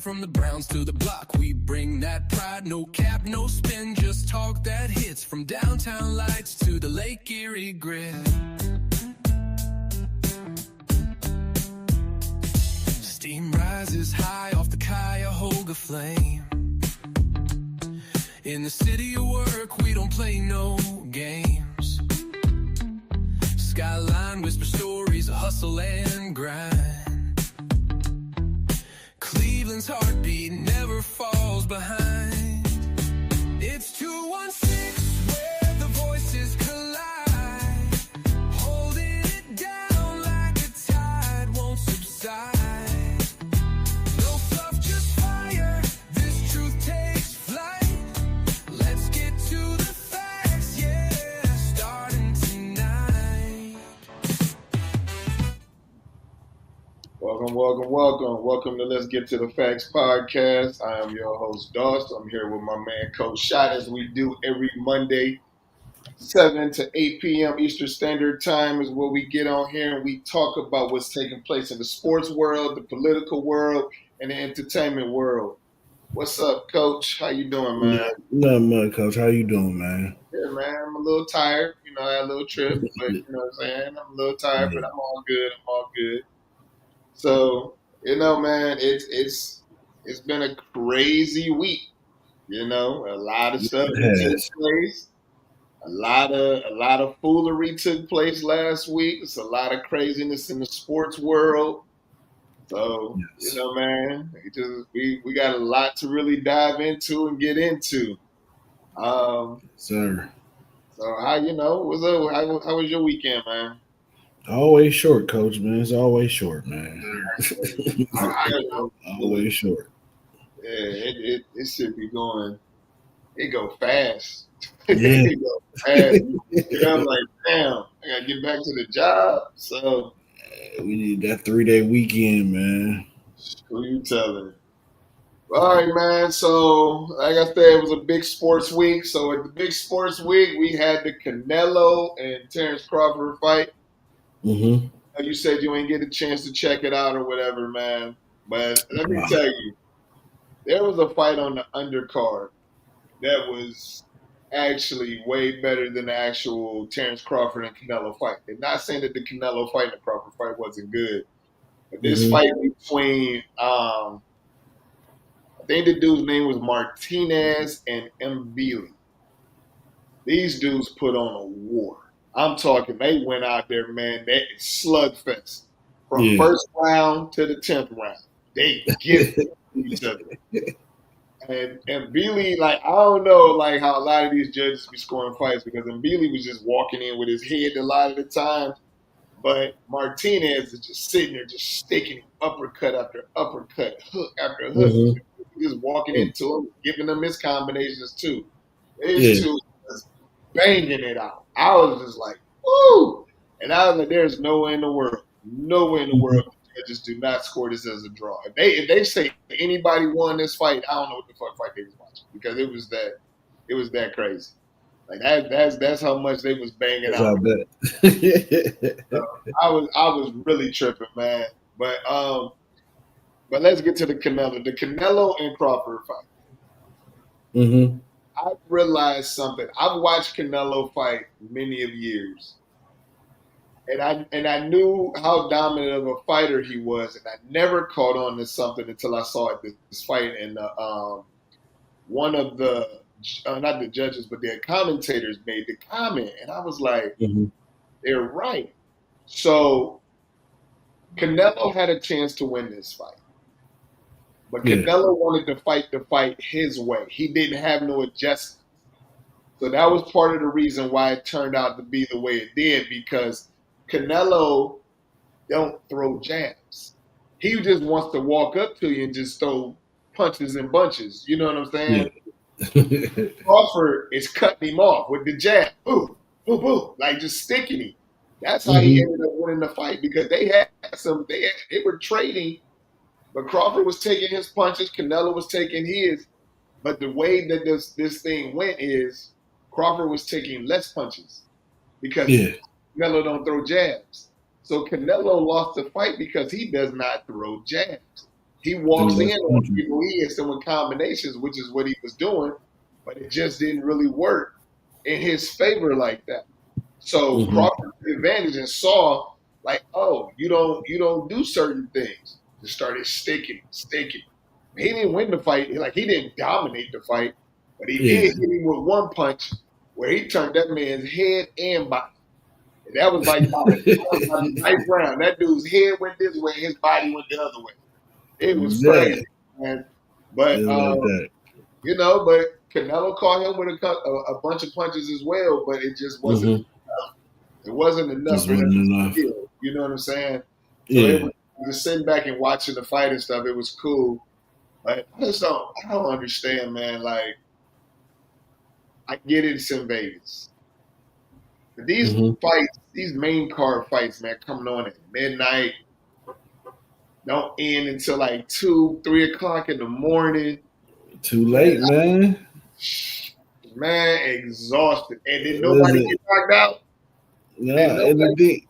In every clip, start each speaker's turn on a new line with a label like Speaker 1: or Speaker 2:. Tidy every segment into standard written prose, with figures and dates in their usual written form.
Speaker 1: from the Browns to the block. We bring that pride, no cap, no spin, just talk that hits. From downtown lights to the Lake Erie grid. Steam rises high off the Cuyahoga flame. In the city of work, we don't play no games. Skyline whisper stories of hustle and grind. Cleveland's heartbeat never falls behind. It's 216 where the voices collide, holding it down like a tide won't subside. No fluff, just fire, this truth takes flight. Let's get to the facts, yeah, starting tonight.
Speaker 2: Welcome to Let's Get to the Facts podcast. I am your host, Doss. I'm here with my man, Coach Shot, as we do every Monday, 7 to 8 p.m. Eastern Standard Time is where we get on here and we talk about what's taking place in the sports world, the political world, and the entertainment world. What's up, Coach? How you doing, man?
Speaker 3: Not much, Coach. How you doing, man?
Speaker 2: Yeah, man. I'm a little tired. I had a little trip, but you know what I'm saying? I'm a little tired, but I'm all good. So, man, it's been a crazy week. A lot of stuff took place. A lot of foolery took place last week. It's a lot of craziness in the sports world. So,
Speaker 3: Yes.
Speaker 2: Man, we got a lot to really dive into and get into.
Speaker 3: Sir.
Speaker 2: So how what's up? How was your weekend, man?
Speaker 3: Always short, Coach, man. It's always short, man. Always short.
Speaker 2: Yeah, it should be going. It go fast.
Speaker 3: Yeah.
Speaker 2: It go fast. I'm like, damn, I gotta get back to the job. So
Speaker 3: We need that 3-day weekend, man.
Speaker 2: who you telling? All right, man. So like I said, it was a big sports week. So at the big sports week, we had the Canelo and Terrence Crawford fight.
Speaker 3: Mm-hmm.
Speaker 2: You said you ain't get a chance to check it out or whatever, man. But let me tell you, there was a fight on the undercard that was actually way better than the actual Terrence Crawford and Canelo fight. And not saying that the Canelo fight and the Crawford fight wasn't good, but this fight between, I think the dude's name was Martinez and Mbili. These dudes put on a war. I'm talking, they went out there, man, that slugfest. From first round to the 10th round. They give it to each other. And Billy, I don't know, how a lot of these judges be scoring fights because Billy was just walking in with his head a lot of the time. But Martinez is just sitting there, just sticking him uppercut after uppercut, hook after hook. Mm-hmm. Just walking into him, giving him his combinations too. These two was banging it out. I was just like, woo! And I was like, there's no way in the world the judges do not score this as a draw. If they say anybody won this fight, I don't know what the fuck fight they was watching because it was that crazy. That's how much they was banging out. So I was really tripping, man. But let's get to the Canelo and Crawford fight.
Speaker 3: Mm-hmm.
Speaker 2: I realized something. I've watched Canelo fight many of years. And I knew how dominant of a fighter he was, and I never caught on to something until I saw this fight, and one of the not the judges, but their commentators made the comment, and I was like, they're right. So Canelo had a chance to win this fight, but Canelo wanted to fight the fight his way. He didn't have no adjustments. So that was part of the reason why it turned out to be the way it did, because Canelo don't throw jabs. He just wants to walk up to you and just throw punches and bunches. You know what I'm saying? Yeah. Crawford is cutting him off with the jab. Boom, boom, boom. Just sticking him. That's how he ended up winning the fight because they were trading, but Crawford was taking his punches, Canelo was taking his. But the way that this thing went is Crawford was taking less punches because Canelo don't throw jabs. So Canelo lost the fight because he does not throw jabs. He
Speaker 3: Them
Speaker 2: walks in
Speaker 3: those
Speaker 2: on
Speaker 3: punches.
Speaker 2: people, he hits them with combinations, which is what he was doing, but it just didn't really work in his favor like that. So
Speaker 3: Mm-hmm.
Speaker 2: Crawford took advantage and saw like, oh, you don't do certain things. Just started sticking. He didn't win the fight. He didn't dominate the fight, but he did
Speaker 3: Yeah.
Speaker 2: hit him with one punch where he turned that man's head and body. And that was like about the ninth round. That dude's head went this way, his body went the other way. It was
Speaker 3: Yeah.
Speaker 2: crazy, man. But
Speaker 3: Just like that.
Speaker 2: but Canelo caught him with a bunch of punches as well, but it just wasn't.
Speaker 3: Mm-hmm.
Speaker 2: It wasn't enough
Speaker 3: Just
Speaker 2: for him
Speaker 3: wasn't
Speaker 2: to
Speaker 3: enough.
Speaker 2: steal. You know what I'm saying? So it
Speaker 3: Yeah.
Speaker 2: was just sitting back and watching the fight and stuff. It was cool, but I don't understand, man. Like I get it's in Vegas, but these
Speaker 3: Mm-hmm.
Speaker 2: fights, these main card fights, man, coming on at midnight, don't end until like 2, 3 o'clock in the morning.
Speaker 3: Too
Speaker 2: Man,
Speaker 3: late, man.
Speaker 2: man, exhausted. And did nobody
Speaker 3: Listen,
Speaker 2: get knocked out? Did
Speaker 3: yeah, and the
Speaker 2: nobody?
Speaker 3: thing,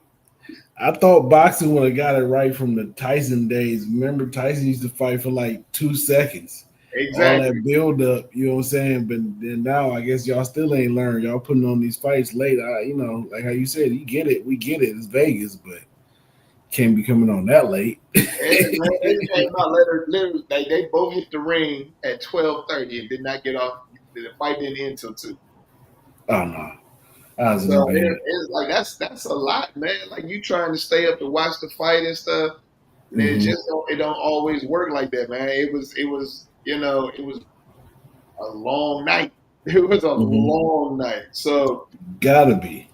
Speaker 3: I thought boxing would have got it right from the Tyson days. Remember, Tyson used to fight for like 2 seconds. All
Speaker 2: Exactly.
Speaker 3: that build up, you know what I'm saying? But then now, I guess y'all still ain't learned. Y'all putting on these fights late. Like how you said, you get it. We get it. It's Vegas, but can't be coming on that late.
Speaker 2: And man, they came out literally they both hit the ring at 12:30 and did not get off. The fight didn't end till 2.
Speaker 3: Oh no, I was
Speaker 2: So
Speaker 3: gonna be.
Speaker 2: it's like that's a lot, man. Like you trying to stay up to watch the fight and stuff, and
Speaker 3: Mm-hmm,
Speaker 2: it don't always work like that, man. It was a long night. It was a
Speaker 3: mm-hmm.
Speaker 2: long night. So,
Speaker 3: Gotta be.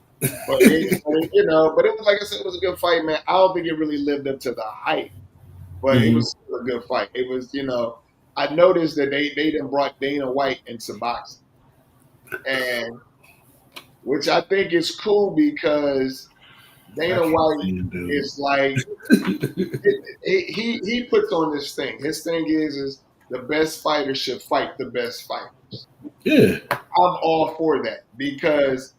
Speaker 2: but it was like I said, it was a good fight, man. I don't think it really lived up to the hype, but it
Speaker 3: Mm-hmm,
Speaker 2: was still a good fight. It was, I noticed that they done brought Dana White into boxing, and which I think is cool because
Speaker 3: I
Speaker 2: Dana
Speaker 3: can't
Speaker 2: White
Speaker 3: stand dude.
Speaker 2: is like he puts on this thing. His thing is the best fighter should fight the best fighters.
Speaker 3: Yeah.
Speaker 2: I'm all for that because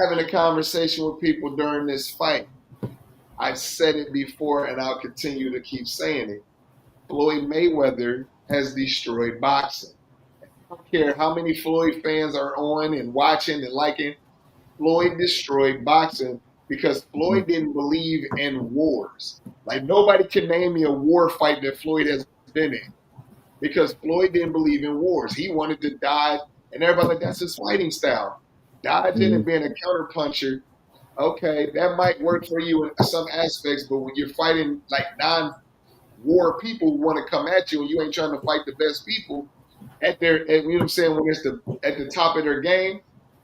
Speaker 2: having a conversation with people during this fight, I've said it before and I'll continue to keep saying it. Floyd Mayweather has destroyed boxing. I don't care how many Floyd fans are on and watching and liking. Floyd destroyed boxing because Floyd didn't believe in wars. Like nobody can name me a war fight that Floyd has been in because Floyd didn't believe in wars. He wanted to dodge, and everybody like that's his fighting style. Dodging
Speaker 3: Mm-hmm.
Speaker 2: and being a counterpuncher, okay, that might work for you in some aspects, but when you're fighting like non-war people who want to come at you and you ain't trying to fight the best people you know what I'm saying, when it's at the top of their game,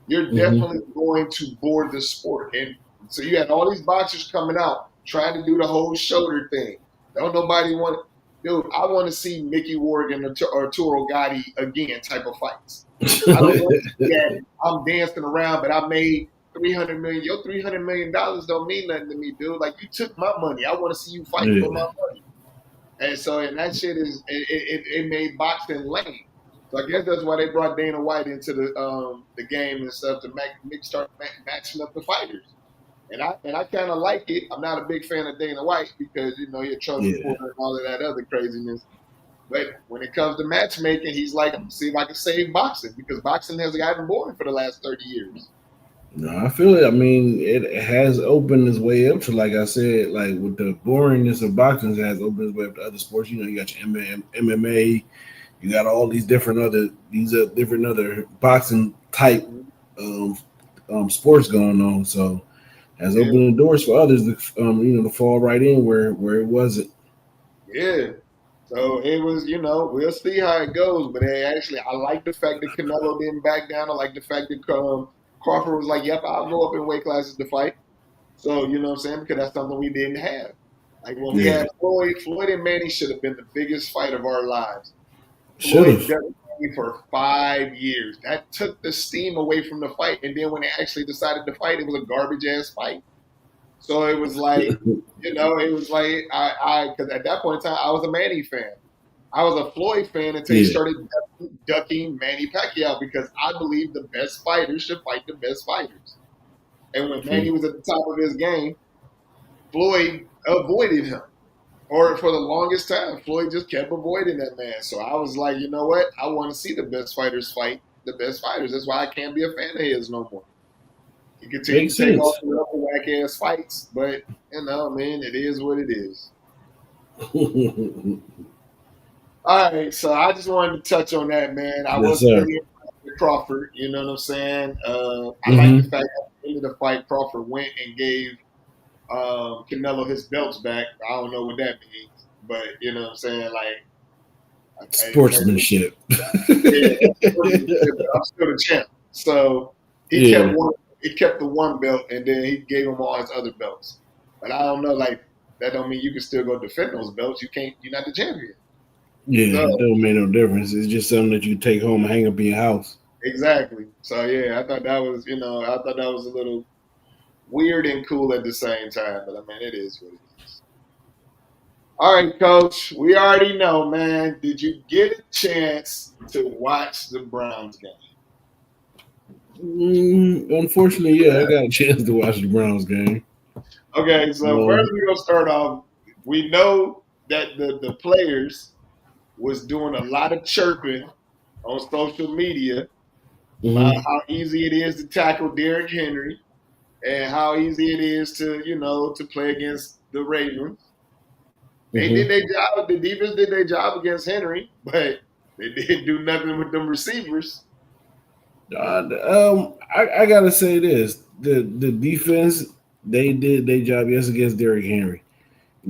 Speaker 2: you're
Speaker 3: Mm-hmm.
Speaker 2: definitely going to board the sport. And so you had all these boxers coming out trying to do the whole shoulder thing. Don't nobody want dude, I want to see Mickey Ward and Arturo Gotti again type of fights. I don't want to see that I'm dancing around, but I made 300 million. Your $300 million don't mean nothing to me, dude. Like you took my money. I want to see you fight for my
Speaker 3: Yeah.
Speaker 2: money. And that shit it made boxing lame. So I guess that's why they brought Dana White into the game and stuff to start matching up the fighters. And I kind of like it. I'm not a big fan of Dana White because you're a Trump
Speaker 3: Yeah.
Speaker 2: supporter and all of that other craziness. But when it comes to matchmaking, he's like, I'm gonna see if I can save boxing because boxing has gotten boring for the last 30 years.
Speaker 3: No, I feel it. I mean, it has opened its way up to, like I said, like with the boringness of boxing, it has opened its way up to other sports. You got your MMA, you got all these different other boxing type
Speaker 2: Mhm.
Speaker 3: um, sports going on. So has
Speaker 2: Yeah,
Speaker 3: opened the doors for others to to fall right in where it wasn't.
Speaker 2: yeah. So it was, we'll see how it goes. But hey, actually, I like the fact that Canelo didn't back down. I like the fact that Crawford was like, "Yep, I'll go up in weight classes to fight." So you know what I'm saying? Because that's something we didn't have. Like when we
Speaker 3: Yeah,
Speaker 2: had Floyd and Manny should have been the biggest fight of our lives.
Speaker 3: should
Speaker 2: Floyd
Speaker 3: have.
Speaker 2: ducked Manny for 5 years. That took the steam away from the fight. And then when they actually decided to fight, it was a garbage ass fight. So it was like, it was like because at that point in time I was a Manny fan. I was a Floyd fan until he
Speaker 3: Yeah.
Speaker 2: started ducking Manny Pacquiao because I believe the best fighters should fight the best fighters. And when
Speaker 3: True.
Speaker 2: Manny was at the top of his game, Floyd avoided him. Or for the longest time, Floyd just kept avoiding that man. So I was like, you know what? I want to see the best fighters fight the best fighters. That's why I can't be a fan of his no more. He continued
Speaker 3: Makes
Speaker 2: to take off
Speaker 3: sense.
Speaker 2: the other whack ass fights, but I mean, it is what it is. All right, so I just wanted to touch on that, man. I
Speaker 3: Yes,
Speaker 2: wasn't
Speaker 3: sir.
Speaker 2: really impressed with Crawford. You know what I'm saying? I like the
Speaker 3: Mm-hmm.
Speaker 2: fact that at the end of the fight, Crawford went and gave Canelo his belts back. I don't know what that means, but you know what I'm saying? Like,
Speaker 3: Sportsmanship.
Speaker 2: yeah, I'm still the champ. So he kept
Speaker 3: Yeah.
Speaker 2: one. He kept the one belt, and then he gave him all his other belts. But I don't know, like that don't mean you can still go defend those belts. You can't. You're not the champion.
Speaker 3: Yeah,
Speaker 2: So
Speaker 3: it don't make no difference. It's just something that you take home and hang up in your house.
Speaker 2: exactly. So yeah, I thought that was I thought that was a little weird and cool at the same time. But I mean, it is what it is. All right, Coach. We already know, man. Did you get a chance to watch the Browns game?
Speaker 3: Unfortunately, yeah, I got a chance to watch the Browns game.
Speaker 2: Okay, so first we're gonna start off. We know that the players was doing a lot of chirping on social media about
Speaker 3: Mm-hmm.
Speaker 2: how easy it is to tackle Derrick Henry and how easy it is to to play against the Ravens. They did
Speaker 3: Mm-hmm.
Speaker 2: their job. The defense did their job against Henry, but they didn't do nothing with them receivers.
Speaker 3: I gotta say this: the defense they did their job yes against Derrick Henry.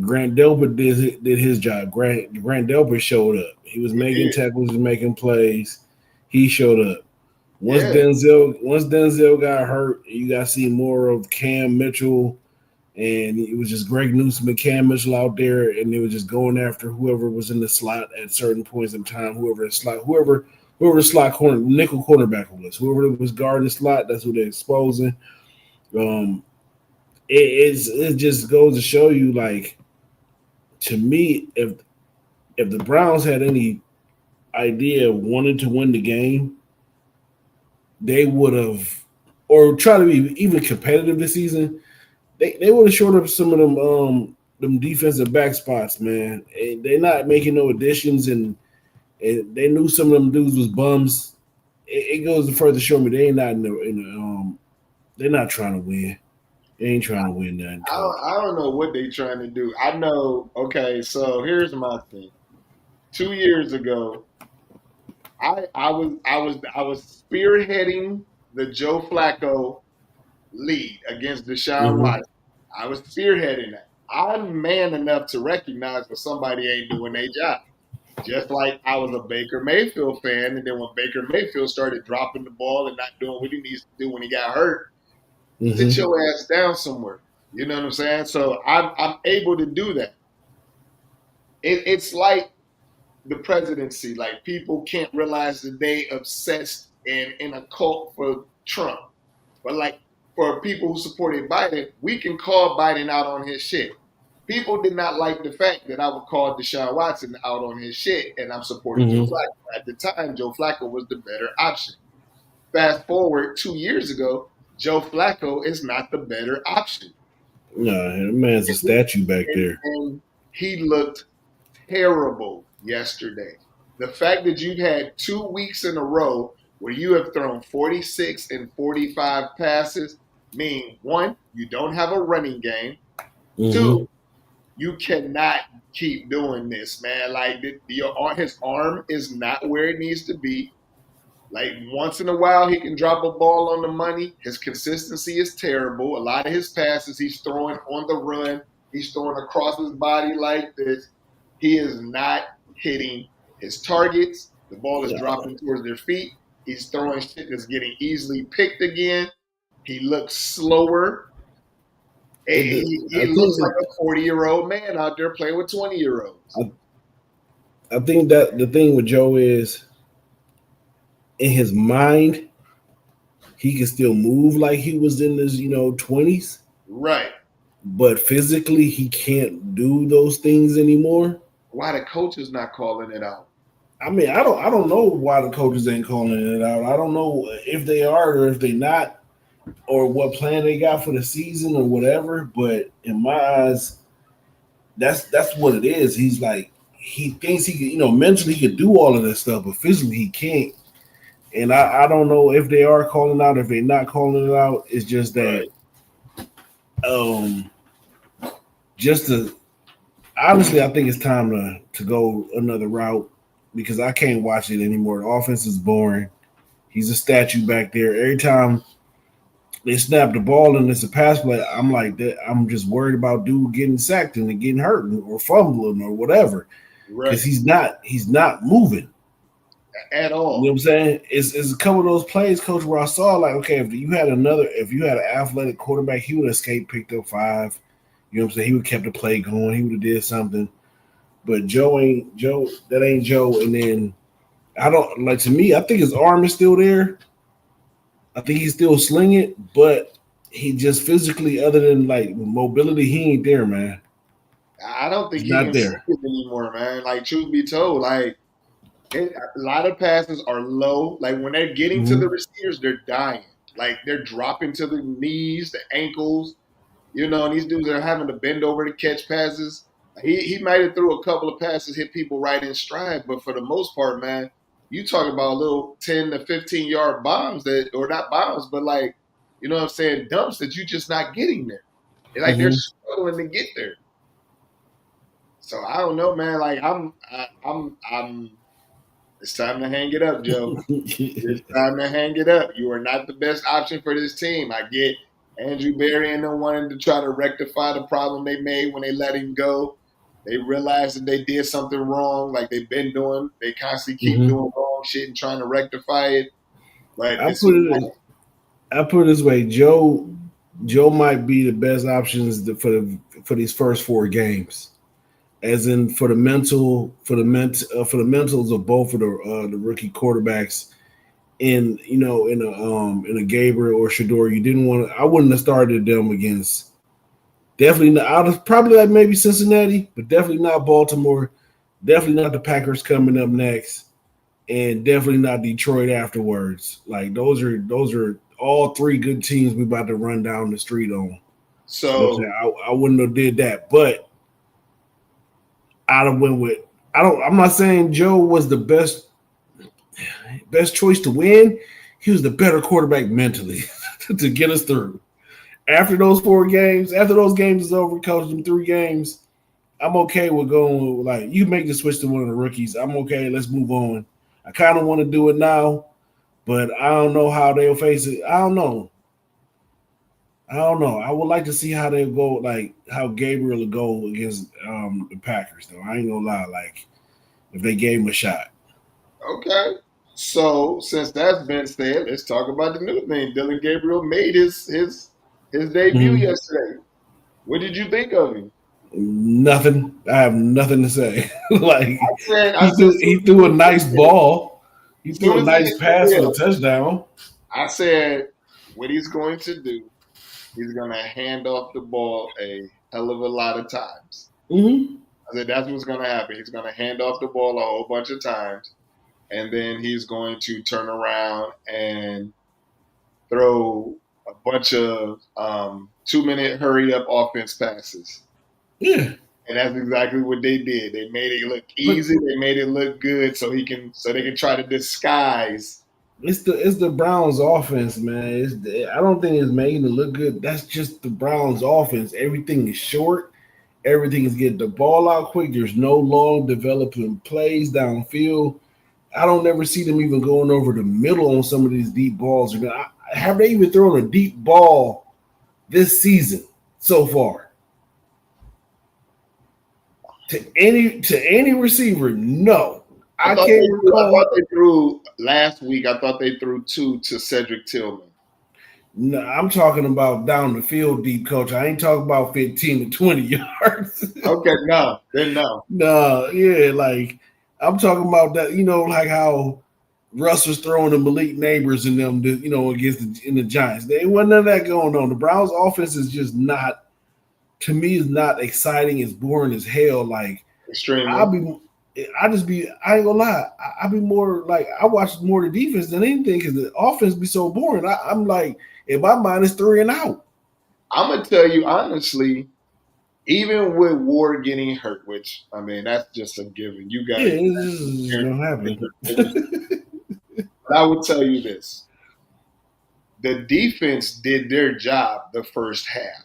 Speaker 3: Grant Delpit did his job. Grant Delpit showed up. He was
Speaker 2: We
Speaker 3: making
Speaker 2: did,
Speaker 3: tackles, was making plays. He showed up.
Speaker 2: yeah,
Speaker 3: Once Denzel got hurt, you got to see more of Cam Mitchell, and it was just Greg Newsome and Cam Mitchell out there, and they were just going after whoever was in the slot at certain points in time. Whoever slot corner nickel cornerback was, whoever was guarding the slot, that's who they're exposing. Um, it just goes to show you, like, to me, if the Browns had any idea of wanting to win the game, they would have, or try to be even competitive this season. They would have shored up some of them defensive back spots, man. And they're not making no additions, and they knew some of them dudes was bums. It goes to further show me they ain't not they're not trying to win. They ain't trying to win nothing, coach.
Speaker 2: I don't know what they trying to do. I know. Okay, so here's my thing. 2 years ago, I was spearheading the Joe Flacco lead against Deshaun
Speaker 3: Mm-hmm.
Speaker 2: Watson. I was spearheading that. I'm man enough to recognize when somebody ain't doing their job. Just like I was a Baker Mayfield fan, and then when Baker Mayfield started dropping the ball and not doing what he needs to do when he got hurt, sit
Speaker 3: Mm-hmm.
Speaker 2: your ass down somewhere. You know what I'm saying? So I'm able to do that. It's like the presidency. Like people can't realize that they obsessed and in a cult for Trump. But like for people who supported Biden, we can call Biden out on his shit. People did not like the fact that I would call Deshaun Watson out on his shit, and I'm supporting Joe
Speaker 3: Mm-hmm.
Speaker 2: Flacco. At the time, Joe Flacco was the better option. Fast forward 2 years ago, Joe Flacco is not the better option.
Speaker 3: Nah, that man's a statue back there.
Speaker 2: And he looked terrible yesterday. The fact that you've had 2 weeks in a row where you have thrown 46 and 45 passes mean one, you don't have a running game.
Speaker 3: Mm-hmm.
Speaker 2: Two, you cannot keep doing this, man. Like his arm is not where it needs to be. Like once in a while, he can drop a ball on the money. His consistency is terrible. A lot of his passes he's throwing on the run. He's throwing across his body like this. He is not hitting his targets. The ball is dropping towards their feet. He's throwing shit that's getting easily picked again. He looks slower. He
Speaker 3: I
Speaker 2: looks
Speaker 3: think
Speaker 2: like a 40-year-old man out there playing with 20-year-olds.
Speaker 3: I think that the thing with Joe is in his mind, he can still move like he was in his 20s,
Speaker 2: Right.
Speaker 3: but physically he can't do those things anymore.
Speaker 2: Why the coach is not calling it out?
Speaker 3: I mean, I don't know why the coaches ain't calling it out. I don't know if they are or if they not, or what plan they got for the season or whatever. But in my eyes, That's what it is. He's like he thinks he can, mentally he could do all of this stuff, but physically he can't. And I don't know if they are calling out, if they're not calling it out. It's just
Speaker 2: Right.
Speaker 3: that um just to honestly, I think it's time to go another route because I can't watch it anymore. The offense is boring. He's a statue back there. Every time they snap the ball and it's a pass play, I'm like that. I'm just worried about dude getting sacked and getting hurt or fumbling or whatever because
Speaker 2: Right.
Speaker 3: he's not moving.
Speaker 2: At
Speaker 3: You know what
Speaker 2: all.
Speaker 3: I'm saying? It's a couple of those plays, coach, where I saw like, okay, if you had an athletic quarterback, he would have escaped, picked up five. You know what I'm saying? He would have kept the play going. He would have did something. But Joe ain't Joe. That ain't Joe. And then I don't like to me. I think his arm is still there. I think he's still slinging, but he just physically, other than like mobility, he ain't there, man.
Speaker 2: I don't think
Speaker 3: He's
Speaker 2: he
Speaker 3: not
Speaker 2: can see
Speaker 3: there.
Speaker 2: it anymore, man. Like truth be told, like a lot of passes are low. Like when they're getting to the
Speaker 3: Mm-hmm.
Speaker 2: receivers, they're dying. Like they're dropping to the knees, the ankles. And these dudes are having to bend over to catch passes. He might have threw a couple of passes, hit people right in stride, but for the most part, man, you talk about little 10 to 15 yard bombs that, or not bombs, but like, you know what I'm saying, dumps that you just not getting there. Like they're
Speaker 3: Mm-hmm.
Speaker 2: struggling to get there. So I don't know, man. Like I'm. It's time to hang it up, Joe. It's time to hang it up. You are not the best option for this team. I get Andrew Berry and them wanting to try to rectify the problem they made when they let him go. They realized that they did something wrong, like they've been doing. They constantly keep
Speaker 3: Mm-hmm.
Speaker 2: doing wrong shit and trying to rectify it. But
Speaker 3: I
Speaker 2: it
Speaker 3: put
Speaker 2: seems
Speaker 3: it. I put it this way: Joe might be the best options for these first four games, as in for the mentals of both of the rookie quarterbacks. In a Gabriel or Shador, you didn't want to. I wouldn't have started them against. Definitely not. I'd have probably like maybe Cincinnati, but definitely not Baltimore. Definitely not the Packers coming up next, and definitely not Detroit afterwards. Like those are all three good teams we about to run down the street on. You know what I'm saying?
Speaker 2: so.
Speaker 3: I wouldn't have did that, but I'd have went with. I don't. I'm not saying Joe was the best choice to win. He was the better quarterback mentally to get us through. After those games is over, coach, them 3 games, I'm okay with going with, like, you make the switch to one of the rookies. I'm okay. Let's move on. I kind of want to do it now, but I don't know how they'll face it. I don't know. I don't know. I would like to see how they'll go, like how Gabriel will go against the Packers, though. I ain't gonna lie. Like, if they gave him a shot.
Speaker 2: Okay. So since that's been said, let's talk about the new thing. Dylan Gabriel made his debut
Speaker 3: Mhm.
Speaker 2: yesterday. What did you think of him?
Speaker 3: Nothing. I have nothing to say. Like,
Speaker 2: I said,
Speaker 3: he threw a nice ball. He
Speaker 2: soon
Speaker 3: threw a
Speaker 2: as he
Speaker 3: nice
Speaker 2: hit the
Speaker 3: pass for the
Speaker 2: field,
Speaker 3: touchdown.
Speaker 2: I said, what he's going to do, he's going to hand off the ball a hell of a lot of times.
Speaker 3: Hmm.
Speaker 2: I said, that's what's going to happen. He's going to hand off the ball a whole bunch of times, and then he's going to turn around and throw a bunch of 2 minute hurry up offense passes.
Speaker 3: Yeah,
Speaker 2: And that's exactly what they did. They made it look
Speaker 3: but
Speaker 2: easy. They made it look good, so they can try to disguise.
Speaker 3: it's the Browns offense, man. I don't think it's making it look good. That's just the Browns offense. Everything is short. Everything is getting the ball out quick. There's no long developing plays downfield. I don't ever see them even going over the middle on some of these deep balls. Have they even thrown a deep ball this season so far to any receiver? No,
Speaker 2: I
Speaker 3: I
Speaker 2: thought
Speaker 3: can't
Speaker 2: they threw. I thought
Speaker 3: recall.
Speaker 2: they threw last week. I thought they threw two to Cedric Tillman.
Speaker 3: No, I'm talking about down the field deep, coach. I ain't talking about 15 to 20 yards.
Speaker 2: Okay, no, then no.
Speaker 3: No, yeah, like I'm talking about that. Like how Russ was throwing the Malik Neighbors in them, against the Giants. There wasn't none of that going on. The Browns' offense is just not, to me, is not exciting. It's boring as hell. Like I'll
Speaker 2: Extremely.
Speaker 3: be, I ain't gonna lie. I'll be more like I watch more the defense than anything because the offense be so boring. I'm like, in my mind, it's three and out.
Speaker 2: I'm gonna tell you honestly. even with Ward getting hurt, which I mean that's just a given. You got
Speaker 3: Yeah,
Speaker 2: to.
Speaker 3: it's just gonna happen.
Speaker 2: But I would tell you this: the defense did their job the first half.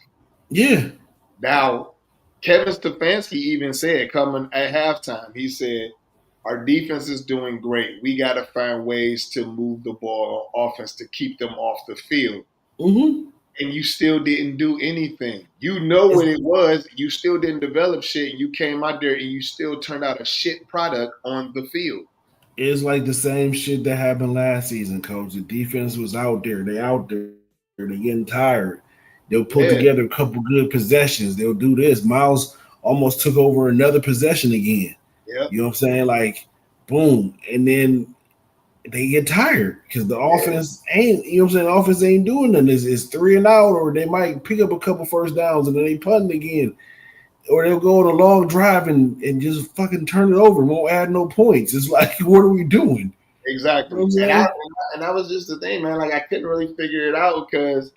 Speaker 3: Yeah,
Speaker 2: Now, Kevin Stefanski even said coming at halftime, he said, our defense is doing great. We got to find ways to move the ball on offense to keep them off the field.
Speaker 3: mm-hmm.
Speaker 2: And you still didn't do anything. You know what it was. You still didn't develop shit. You came out there and you still turned out a shit product on the field.
Speaker 3: It's like the same shit that happened last season, coach. The defense was out there. They out there. They're getting tired. They'll put
Speaker 2: Yeah,
Speaker 3: together a couple good possessions. They'll do this. Miles almost took over another possession again.
Speaker 2: yeah,
Speaker 3: You know what I'm saying? Like, boom. And then they get tired because the
Speaker 2: yeah,
Speaker 3: offense ain't, you know what I'm saying? The offense ain't doing nothing. It's 3-and-out, or they might pick up a couple first downs and then they punting again. Or they'll go on a long drive and just fucking turn it over and won't add no points. It's like, what are we doing? You know what
Speaker 2: exactly.
Speaker 3: I'm
Speaker 2: And
Speaker 3: saying?
Speaker 2: that was just the thing, man. Like I couldn't really figure it out because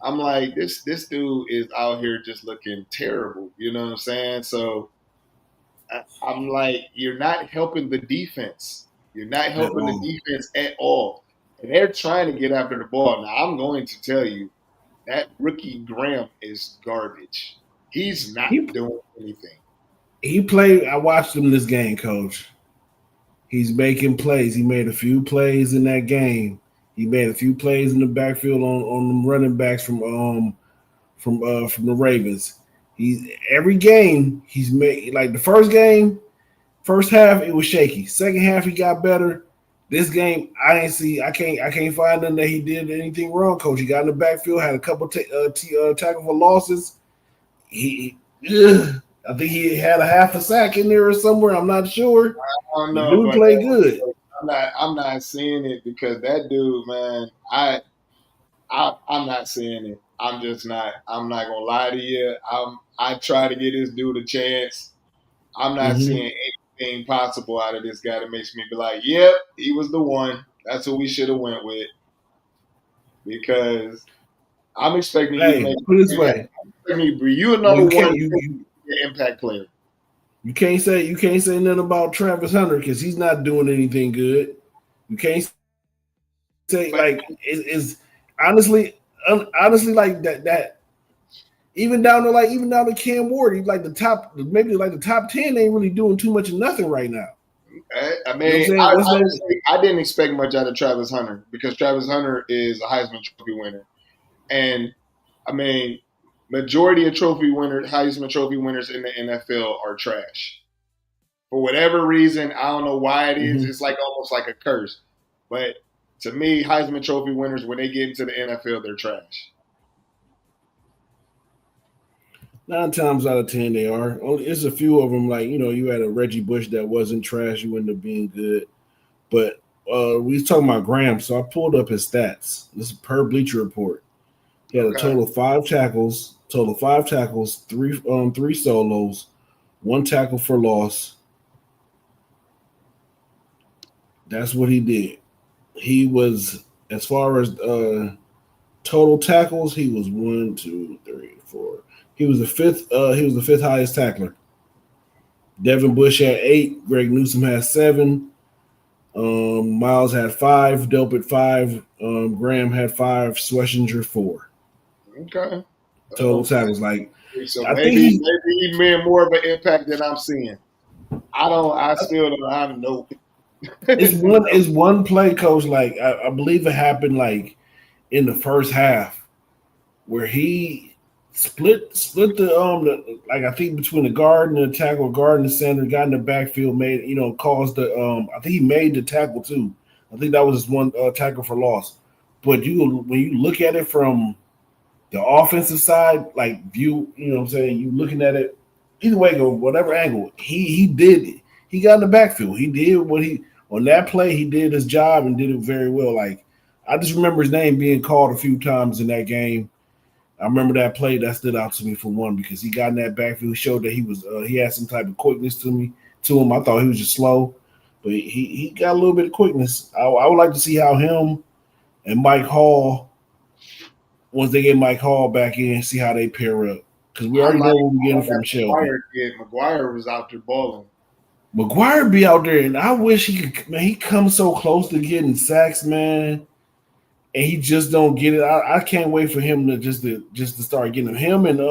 Speaker 2: I'm like, this dude is out here just looking terrible. You know what I'm saying? So I'm like, you're not helping the defense. You're not
Speaker 3: At
Speaker 2: helping the
Speaker 3: all.
Speaker 2: defense at all. And they're trying to get after the ball. Now, I'm going to tell you that rookie Graham is garbage. He's not
Speaker 3: He
Speaker 2: doing anything.
Speaker 3: he played. I watched him this game, coach. He's making plays. He made a few plays in that game. He made a few plays in the backfield on them running backs from the Ravens. He's every game he's made, like the first game, first half it was shaky. Second half he got better. This game I didn't see. I can't find nothing that he did anything wrong, coach. He got in the backfield, had a couple tackle for losses. He I think he had a half a sack in there or somewhere. I'm not sure.
Speaker 2: I don't
Speaker 3: The
Speaker 2: know,
Speaker 3: dude
Speaker 2: but
Speaker 3: played good.
Speaker 2: I'm not seeing it because that dude, man, I'm not seeing it. I'm just not. I'm not gonna lie to you. I try to get this dude a chance. I'm not
Speaker 3: Mm-hmm.
Speaker 2: seeing anything possible out of this guy that makes me be like, yep, he was the one. That's what we should have went with because I'm expecting you to
Speaker 3: Hey,
Speaker 2: make.
Speaker 3: put it this
Speaker 2: Yeah,
Speaker 3: way:
Speaker 2: I'm expecting you a
Speaker 3: well,
Speaker 2: number
Speaker 3: you
Speaker 2: one
Speaker 3: can't you
Speaker 2: impact player.
Speaker 3: you can't say nothing about Travis Hunter because he's not doing anything good. You can't say
Speaker 2: But
Speaker 3: like is honestly honestly like that even down to Cam Ward, he's like the top maybe like the top 10 ain't really doing too much of nothing right now.
Speaker 2: I
Speaker 3: You know what I'm
Speaker 2: mean,
Speaker 3: saying? What's that?
Speaker 2: I didn't expect much out of Travis Hunter because Travis Hunter is a Heisman Trophy winner, and I mean, majority of trophy winners, Heisman Trophy winners in the NFL are trash. For whatever reason, I don't know why it is.
Speaker 3: Mm-hmm.
Speaker 2: It's like almost like a curse. But to me, Heisman Trophy winners, when they get into the NFL, they're trash.
Speaker 3: 9 times out of 10 they are. Only it's a few of them like you had a Reggie Bush that wasn't trash. You ended up being good, but we was talking about Graham, so I pulled up his stats. This is per Bleacher Report. He had a
Speaker 2: Okay.
Speaker 3: total of 5 tackles, three solos, 1 tackle for loss. That's what he did. He was as far as total tackles, he was 1, 2, 3, 4. He was the fifth. He was the fifth highest tackler. Devin Bush had 8. Greg Newsome had 7. Miles had 5. Delpit 5. Graham had 5. Schlesinger 4.
Speaker 2: Okay.
Speaker 3: Total
Speaker 2: Okay.
Speaker 3: tackles. Like
Speaker 2: So
Speaker 3: I think
Speaker 2: maybe he made more of an impact than I'm seeing. I still don't have no.
Speaker 3: it's one play, coach. Like I believe it happened like in the first half where he split the like I think between the guard and the tackle, guard and the center, got in the backfield, made caused the I think he made the tackle too. I think that was his one tackle for loss. But when you look at it from the offensive side, like view, what I'm saying, you looking at it either way, go whatever angle, he did it. He got in the backfield. He did what he on that play, he did his job and did it very well. Like I just remember his name being called a few times in that game. I remember that play that stood out to me for one because he got in that backfield, showed that he had some type of quickness to him. I thought he was just slow, but he got a little bit of quickness. I would like to see how him and Mike Hall, once they get Mike Hall back in, see how they pair up. because we
Speaker 2: I
Speaker 3: already know
Speaker 2: like
Speaker 3: what we're getting
Speaker 2: all
Speaker 3: from
Speaker 2: that
Speaker 3: Shelby.
Speaker 2: McGuire was out there balling.
Speaker 3: McGuire be out there, and I wish he could. Man, he comes so close to getting sacks, man, and he just don't get it. I can't wait for him to start getting him and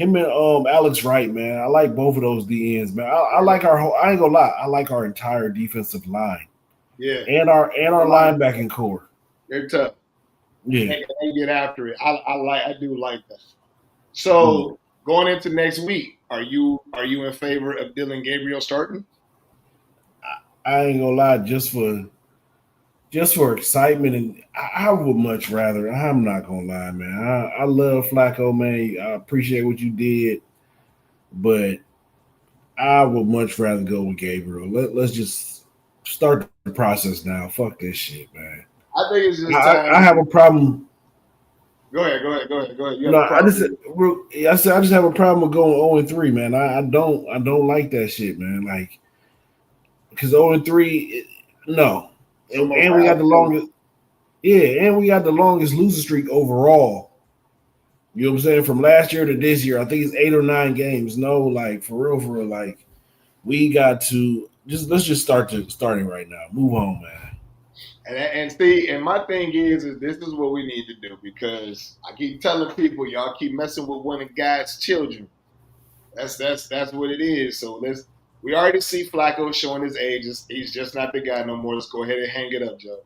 Speaker 3: Alex Wright, man. I like both of those DNs, man. I like our whole. I ain't gonna lie. I like our entire defensive line
Speaker 2: Yeah,
Speaker 3: and our linebacking core.
Speaker 2: they're tough.
Speaker 3: Yeah.
Speaker 2: They get after it. I do like that.
Speaker 3: Mm.
Speaker 2: So going into next week, are you in favor of Dylan Gabriel starting?
Speaker 3: I ain't gonna lie. Just for excitement, and I would much rather. I'm not gonna lie, man. I love Flacco, man. I appreciate what you did, but I would much rather go with Gabriel. Let's just start the process now. Fuck this shit, man.
Speaker 2: I think it's just
Speaker 3: I,
Speaker 2: time.
Speaker 3: I have a problem.
Speaker 2: Go ahead. Go ahead. You have
Speaker 3: No,
Speaker 2: a problem?
Speaker 3: I said I just have a problem with going 0-3, man. I don't like that shit, man. Like because 0-3, no,
Speaker 2: So
Speaker 3: and we got the longest. Yeah, and we got the longest losing streak overall. You know what I'm saying? From last year to this year, I think it's 8 or 9 games. No, like for real, like we got to let's just starting right now. Move on, man.
Speaker 2: And see, and my thing is this is what we need to do because I keep telling people y'all keep messing with one of God's children. That's what it is. So we already see Flacco showing his age. He's just not the guy no more. Let's go ahead and hang it up, Joe.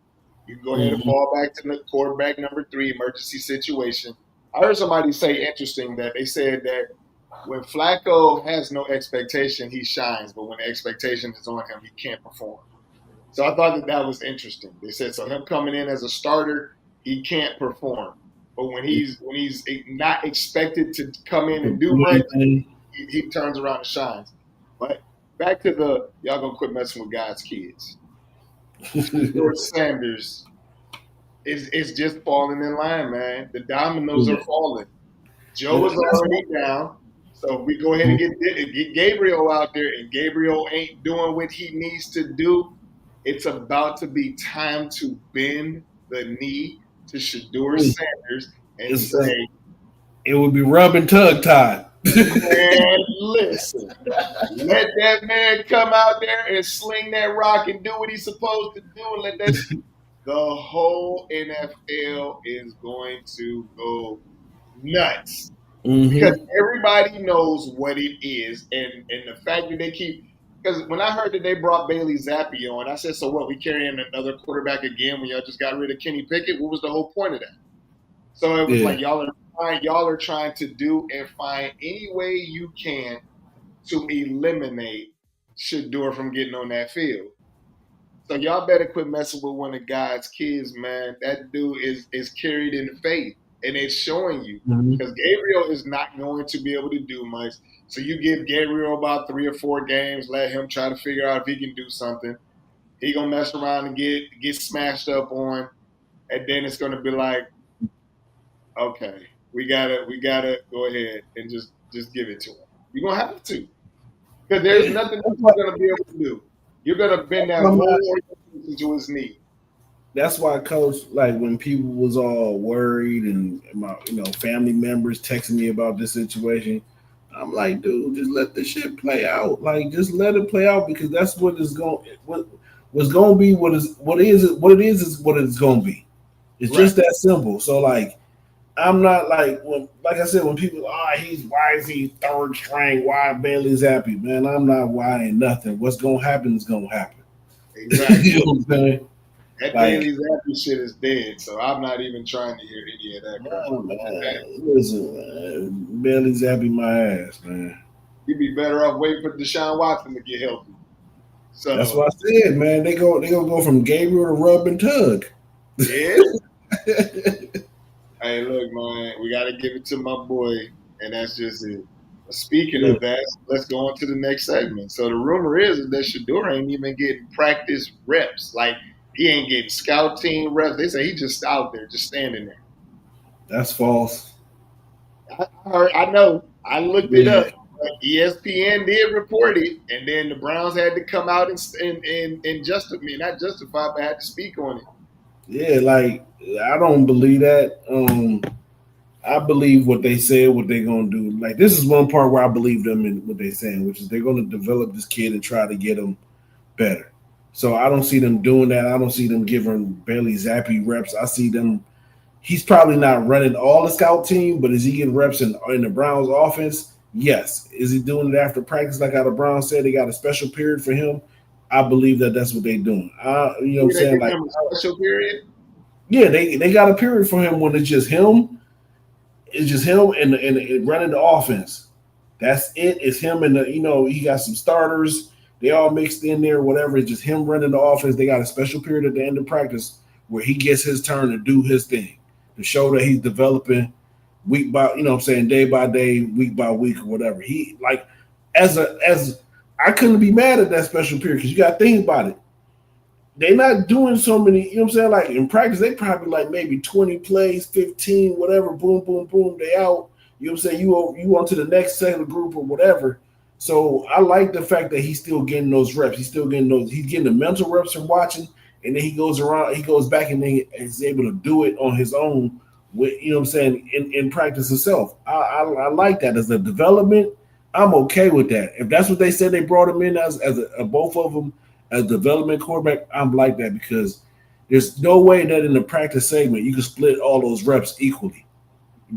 Speaker 2: You can go ahead and
Speaker 3: Mm-hmm.
Speaker 2: fall back to the quarterback number 3 emergency situation. I heard somebody say interesting that they said that when Flacco has no expectation, he shines, but when the expectation is on him, he can't perform. So I thought that was interesting. They said so him coming in as a starter, he can't perform, but when he's not expected to come in and do
Speaker 3: Do
Speaker 2: much,
Speaker 3: anything?
Speaker 2: he turns around and shines. But back to the y'all gonna quit messing with God's kids. George Sanders is just falling in line, man. The dominoes are
Speaker 3: Yeah.
Speaker 2: falling. Joe is
Speaker 3: That's
Speaker 2: already down. So if we go ahead and get Gabriel out there and Gabriel ain't doing what he needs to do, it's about to be time to bend the knee to Shador Sanders and
Speaker 3: it's,
Speaker 2: say,
Speaker 3: it would be rub and tug time.
Speaker 2: man, listen, let that man come out there and sling that rock and do what he's supposed to do and let that the whole NFL is going to go nuts because
Speaker 3: Mm-hmm.
Speaker 2: everybody knows what it is, and the fact that they keep. Because when I heard that they brought Bailey Zappi on, I said, "So what? We carrying another quarterback again when y'all just got rid of Kenny Pickett? What was the whole point of that?" So it was
Speaker 3: Yeah.
Speaker 2: like y'all are trying to do and find any way you can to eliminate Shador from getting on that field. So y'all better quit messing with one of God's kids, man. That dude is carried in faith, and it's showing you
Speaker 3: Mm-hmm.
Speaker 2: because Gabriel is not going to be able to do much. So you give Gabriel about 3 or 4 games, let him try to figure out if he can do something. He gonna mess around and get smashed up on, and then it's gonna be like, okay, we gotta go ahead and just give it to him. You're gonna have to because there's nothing else
Speaker 3: That's why,
Speaker 2: you're gonna be able to do. You're gonna bend that
Speaker 3: I'm not-
Speaker 2: whole organization to his knee.
Speaker 3: that's why, Coach. Like when people was all worried and my family members texting me about this situation, I'm like, dude, just let the shit play out. Like, just let it play out because that's what is going. What's going to be what it is what it's going to be. It's
Speaker 2: Right.
Speaker 3: just that simple. So like, I'm not like I said, when people, why is he third string? Why Bailey's happy, man? I'm not whying nothing. What's gonna happen is gonna happen.
Speaker 2: Exactly.
Speaker 3: You know what I'm saying?
Speaker 2: That
Speaker 3: Like,
Speaker 2: Bailey's happy shit is dead, so I'm not even trying to hear any of that crap.
Speaker 3: oh, man, listen, man, Bailey's happy my ass, man.
Speaker 2: You'd be better off waiting for Deshaun Watson to get healthy.
Speaker 3: That's
Speaker 2: So
Speaker 3: what I said, man. They gonna go from Gabriel to rub and tug.
Speaker 2: yeah. Hey, look, man, we got to give it to my boy, and that's just it. Speaking
Speaker 3: Yeah.
Speaker 2: of that, let's go on to the next segment. So the rumor is that Shador ain't even getting practice reps. Like he ain't getting scout team reps. They say he just out there, just standing there.
Speaker 3: That's false.
Speaker 2: I know. I looked it
Speaker 3: Yeah,
Speaker 2: up. ESPN did report it, and then the Browns had to come out and not justify, but had to speak on it.
Speaker 3: yeah. Like I don't believe that. I believe what they said, what they're gonna do. Like this is one part where I believe them in what they're saying, which is they're gonna develop this kid and try to get him better. So I don't see them doing that. I don't see them giving Bailey Zappi reps. I see them. He's probably not running all the scout team, but is he getting reps in the Browns offense? Yes. Is he doing it after practice, like how the Browns said they got a special period for him? I believe that that's what they're doing. You know what I'm
Speaker 2: Maybe they
Speaker 3: saying?
Speaker 2: give
Speaker 3: Like,
Speaker 2: him a special period.
Speaker 3: yeah, they got a period for him when it's just him. It's just him and running the offense. That's it. It's him and he got some starters. They all mixed in there, whatever. It's just him running the offense. They got a special period at the end of practice where he gets his turn to do his thing, to show that he's developing week by, you know what I'm saying, day by day, week by week, or whatever. He like as I couldn't be mad at that special period because you got to think about it. They're not doing so many, you know what I'm saying? Like in practice, they probably like maybe 20 plays, 15, whatever, boom, boom, boom, they out. You know what I'm saying? You on to the next set of group or whatever. So I like the fact that he's still getting those reps. He's still getting those, he's getting the mental reps from watching, and then he goes around, he goes back and then he's able to do it on his own with, you know what I'm saying, in practice himself. I like that as a development. I'm okay with that. If that's what they said they brought him in as both of them as development quarterback, I'm like that because there's no way that in the practice segment you can split all those reps equally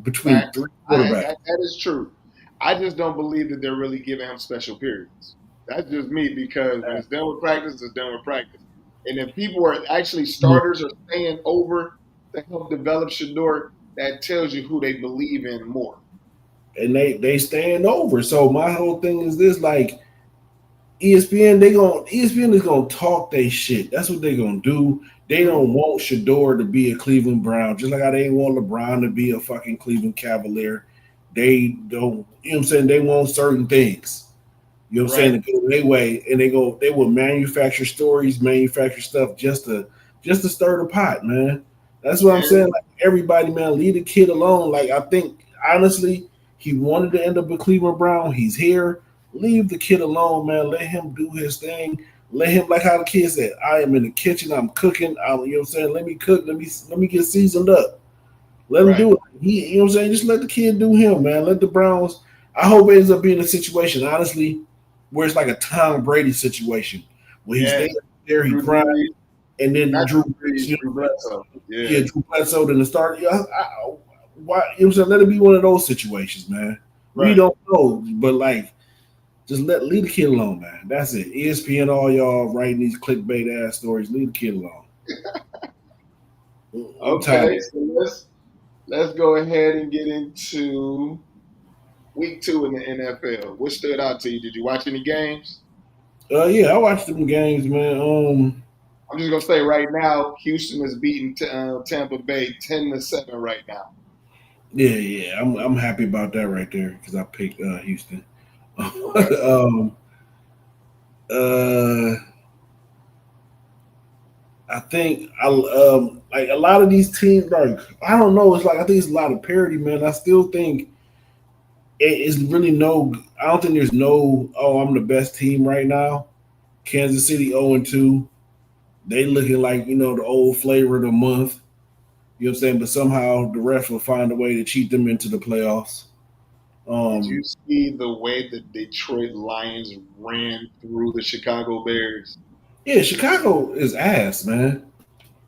Speaker 3: between
Speaker 2: Facts.
Speaker 3: three quarterbacks.
Speaker 2: That is true. I just don't believe that they're really giving him special periods. That's just me because when it's done with practice, it's done with practice. And if people are actually starters are staying over to help develop Shador, that tells you who they believe in more.
Speaker 3: And they stand over. So my whole thing is this: like ESPN is gonna talk they shit. That's what they gonna do. They don't want Shador to be a Cleveland Brown, just like how they didn't want LeBron to be a fucking Cleveland Cavalier. They don't, you know what I'm saying? They want certain things. You know what I'm
Speaker 2: Right.
Speaker 3: saying? To go their way, and they will manufacture stories, manufacture stuff just to stir the pot, man. That's what I'm saying.
Speaker 2: And
Speaker 3: Like everybody, man, leave the kid alone. Like I think honestly, he wanted to end up with Cleveland Brown. He's here. Leave the kid alone, man. Let him do his thing. Let him, like how the kid said, I am in the kitchen. I'm cooking. You know what I'm saying? Let me cook. Let me get seasoned up. Let him
Speaker 2: right.
Speaker 3: do it. You know what I'm saying? Just let the kid do him, man. Let the Browns. I hope it ends up being a situation, honestly, where it's like a Tom Brady situation where he
Speaker 2: Yes.
Speaker 3: stays there, he
Speaker 2: Drew
Speaker 3: grinds,
Speaker 2: Brees.
Speaker 3: and then
Speaker 2: Not
Speaker 3: Drew,
Speaker 2: Drew Brees,
Speaker 3: you
Speaker 2: Drew
Speaker 3: know,
Speaker 2: Bledsoe. Yeah.
Speaker 3: yeah, Drew Bledsoe in the start. Yeah, why? You know what I'm saying? Let it be one of those situations, man. We
Speaker 2: Right.
Speaker 3: don't know, but like, just leave the kid alone, man. That's it. ESPN, all y'all writing these clickbait ass stories. Leave the kid alone. I'm tired.
Speaker 2: Okay. So let's go ahead and get into week two in the NFL. What stood out to you? Did you watch any games?
Speaker 3: Yeah, I watched them games, man.
Speaker 2: I'm just gonna say right now, Houston is beating Tampa Bay 10-7 right now.
Speaker 3: Yeah. I'm happy about that right there because I picked Houston.
Speaker 2: Okay.
Speaker 3: uh, I think I like a lot of these teams. Like I don't know. It's like I think it's a lot of parity, man. I still think it's really no. I don't think there's no. Oh, I'm the best team right now. Kansas City 0-2. They looking like the old flavor of the month. You know what I'm saying? But somehow the ref will find a way to cheat them into the playoffs.
Speaker 2: Did you
Speaker 3: Um,
Speaker 2: see the way the Detroit Lions ran through the Chicago Bears?
Speaker 3: yeah, Chicago is ass, man.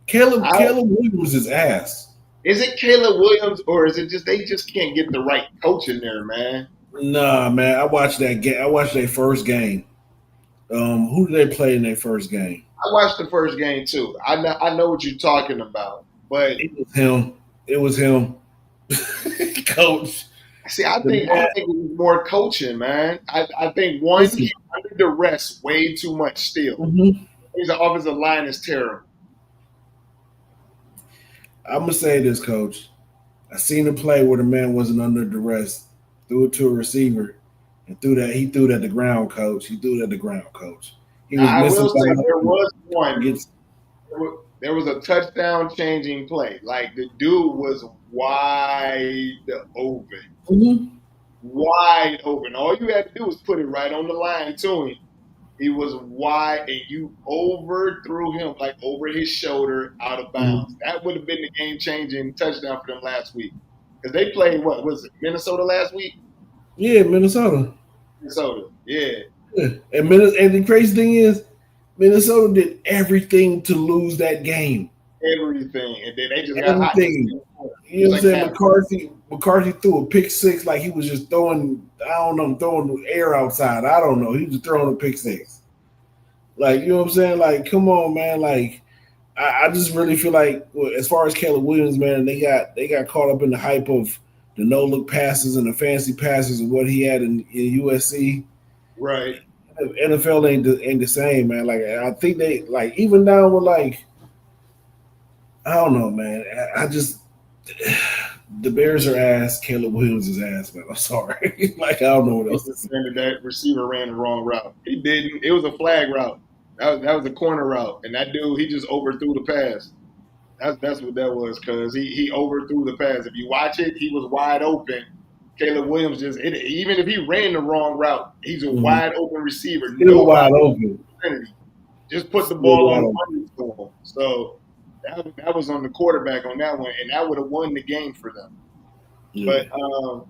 Speaker 3: Caleb
Speaker 2: I
Speaker 3: Caleb Williams is ass.
Speaker 2: Is it Caleb Williams or is it just they just can't get the right coach in there, man?
Speaker 3: Nah, man. I watched that game. I watched their first game. Who did they play in their first game?
Speaker 2: I watched the first game too. I know what you're talking about, but
Speaker 3: It was him. It was him. Coach.
Speaker 2: see, I
Speaker 3: The
Speaker 2: think I
Speaker 3: man.
Speaker 2: think it was more coaching, man. I think one
Speaker 3: Listen.
Speaker 2: he under duress way too much still.
Speaker 3: Mhm.
Speaker 2: His offensive line is terrible.
Speaker 3: I'm gonna say this, Coach. I seen a play where the man wasn't under duress, threw it to a receiver, and threw that. He threw it at the ground, Coach. He threw it at the ground, Coach. He
Speaker 2: Now
Speaker 3: was
Speaker 2: I
Speaker 3: missing
Speaker 2: will say
Speaker 3: time.
Speaker 2: there was one.
Speaker 3: Gets
Speaker 2: There was a touchdown changing play. Like the dude was wide open,
Speaker 3: mhm.
Speaker 2: wide open. All you had to do was put it right on the line to him. He was wide, and you overthrew him like over his shoulder out of bounds.
Speaker 3: Mhm.
Speaker 2: That would have been the game changing touchdown for them last week. Because they played, what was it, Minnesota last week?
Speaker 3: Yeah, Minnesota.
Speaker 2: Minnesota, yeah.
Speaker 3: Yeah. And the crazy thing is, Minnesota did everything to lose that game.
Speaker 2: Everything. And then they just got hot.
Speaker 3: Everything. You know what I'm saying? McCarthy threw a pick six like he was just throwing, I don't know, throwing air outside. I don't know. He was throwing a pick six. Like, you know what I'm saying? Like, come on, man. Like, I just really feel like, as far as Caleb Williams, man, they got caught up in the hype of the no look passes and the fancy passes and what he had in USC.
Speaker 2: Right.
Speaker 3: NFL ain't the same, man. Like, I think they, like, even down with, like, I don't know, man. I just, the Bears are ass. Caleb Williams is ass, man. I'm sorry. Like, I don't know what else to say.
Speaker 2: That receiver ran the wrong route. He didn't. It was a flag route. That was a corner route, and that dude, he just overthrew the pass. That's what that was, because he overthrew the pass. If you watch it, he was wide open. Caleb Williams even if he ran the wrong route, he's a wide open receiver.
Speaker 3: Still wide open.
Speaker 2: Just put the ball on the him. So that was on the quarterback on that one, and that would have won the game for them. Yeah. But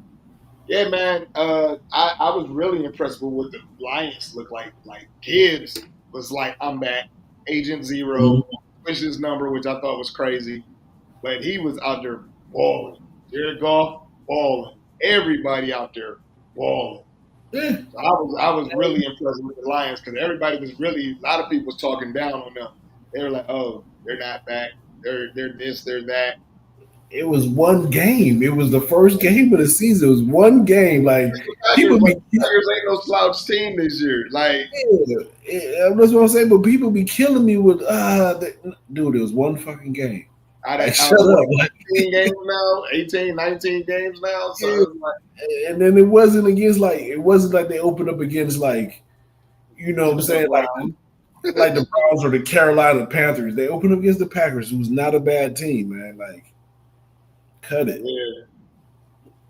Speaker 2: yeah, man, I was really impressed with what the Lions looked like. Like Gibbs was like, I'm back, Agent Zero, switched his number, which I thought was crazy, but he was out there balling. Jared Goff balling. Everybody out there balling. Yeah. So I was really impressed with the Lions, because everybody was really, a lot of people was talking down on them. They were like, oh, they're not back. They're this, they're that.
Speaker 3: It was one game. It was the first game of the season. It was one game. Like,
Speaker 2: people Tigers ain't no slouch team this year. Like,
Speaker 3: yeah, that's what I'm saying. But people be killing me with, dude, it was one fucking game.
Speaker 2: Shut up. 18 games now, 18, 19 games now. So
Speaker 3: yeah. And then it wasn't like they opened up against, like, you know what I'm saying, like the Browns or the Carolina Panthers. They opened up against the Packers, who's not a bad team, man. Like, cut it.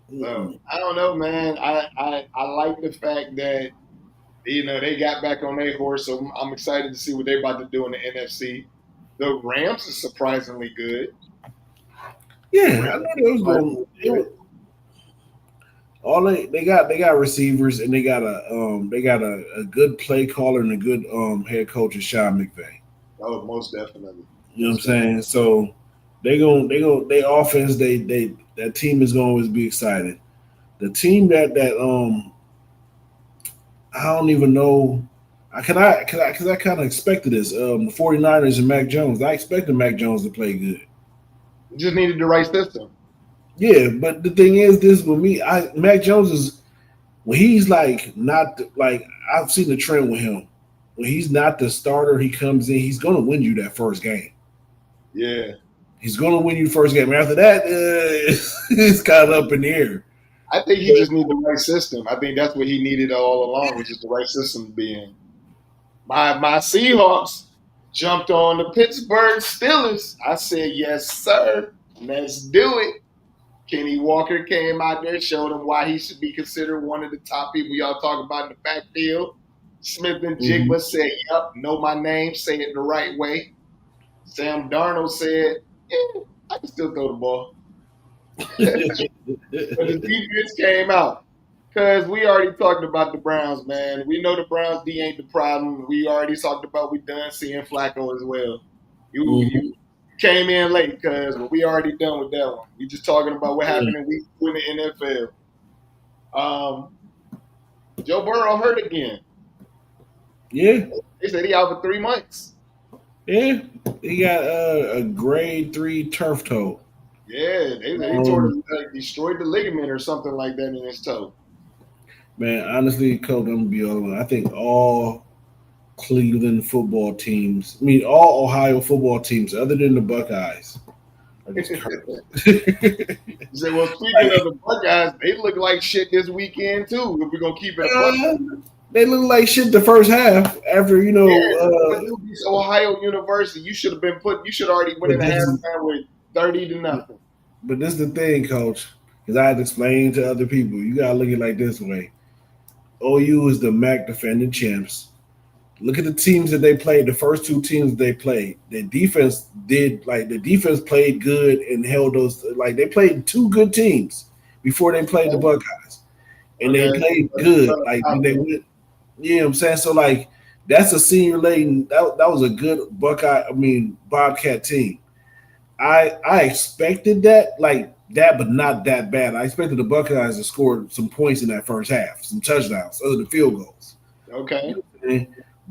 Speaker 2: Yeah. I don't know, man. I like the fact that, you know, they got back on their horse, so I'm excited to see what they're about to do in the NFC. The Rams is surprisingly good.
Speaker 3: Yeah, I know they was going. They got receivers, and they got a good play caller and a good head coach, is Sean McVay.
Speaker 2: Oh, most definitely.
Speaker 3: You know what I'm saying? So they offense, that team is going to always be exciting. The team that I don't even know. Because I kind of expected this. The 49ers and Mac Jones. I expected Mac Jones to play good.
Speaker 2: You just needed the right system.
Speaker 3: Yeah, but the thing is, this with me, Mac Jones is, when he's like not like, I've seen the trend with him. When he's not the starter, he comes in, he's going to win you that first game.
Speaker 2: Yeah.
Speaker 3: He's going to win you the first game. After that, it's kind of up in the air.
Speaker 2: I think he just needs the right system. I think that's what he needed all along, was just the right system to be in. My Seahawks jumped on the Pittsburgh Steelers. I said, yes, sir. Let's do it. Kenny Walker came out there, showed him why he should be considered one of the top people y'all talk about in the backfield. Smith and Jigba said, yep, know my name, say it the right way. Sam Darnold said, yeah, I can still throw the ball. But the defense came out. Because we already talked about the Browns, man. We know the Browns D ain't the problem. We already talked about we done seeing Flacco as well. You came in late, because we already done with that one. We just talking about what happened in week 2 in the NFL. Joe Burrow hurt again.
Speaker 3: Yeah.
Speaker 2: They said he out for 3 months.
Speaker 3: Yeah. He got a grade 3 turf toe.
Speaker 2: Yeah. They destroyed the ligament or something like that in his toe.
Speaker 3: Man, honestly, Coach, I'm going to be honest. I think all Cleveland football teams, all Ohio football teams, other than the Buckeyes, are just cursed.
Speaker 2: You say, well, speaking of the Buckeyes, they look like shit this weekend, too, if we're going to keep it
Speaker 3: they look like shit the first half after,
Speaker 2: Ohio University, you should already win in the halftime with 30-0.
Speaker 3: But this is the thing, Coach, because I had to explain to other people. You got to look at it like this way. OU is the MAC defending champs. Look at the teams that they played. The first two teams they played, the defense played good and held those. Like they played two good teams before they played the Buckeyes, and they played good. Like they went. You know what I'm saying? So like that's a senior laden. That was a good Bobcat team. I expected that like that, but not that bad. I expected the Buckeyes to score some points in that first half, some touchdowns, other than field goals.
Speaker 2: Okay.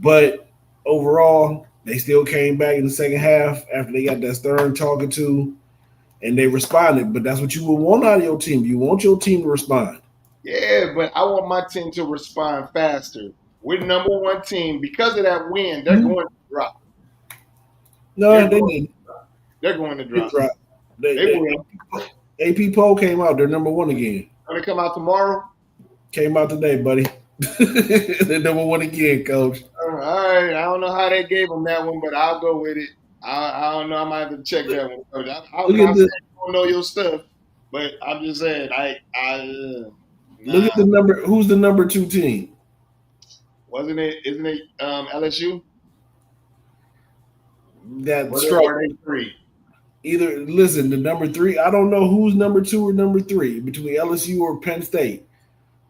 Speaker 3: But overall, they still came back in the second half after they got that stern talking to, and they responded. But that's what you would want out of your team. You want your team to respond.
Speaker 2: Yeah, but I want my team to respond faster. We're the number one team. Because of that win, they're going to drop.
Speaker 3: No, they didn't.
Speaker 2: They're going to drop.
Speaker 3: They will. AP poll came out. They're number one again.
Speaker 2: Going to come out tomorrow?
Speaker 3: Came out today, buddy. They're number one again, coach.
Speaker 2: All right. I don't know how they gave them that one, but I'll go with it. I don't know. I might have to check that one, coach. I'm not saying you don't know your stuff, but I'm just saying
Speaker 3: Look at the number. Who's the number 2 team?
Speaker 2: Isn't it LSU?
Speaker 3: That struggle. Either listen, the number 3. I don't know who's number 2 or number 3 between LSU or Penn State,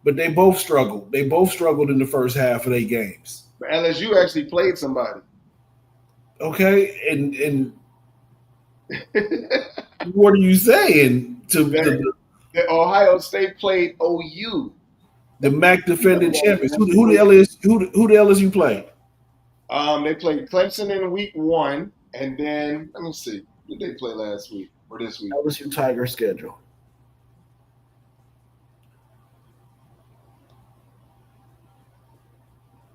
Speaker 3: but they both struggled. They both struggled in the first half of their games.
Speaker 2: But LSU actually played somebody.
Speaker 3: Okay, and what are you saying?
Speaker 2: The Ohio State played OU,
Speaker 3: the MAC defending champions. Who the LSU played?
Speaker 2: They played Clemson in week 1, and then let me see. Who did they play last week or this week?
Speaker 3: LSU Tiger schedule.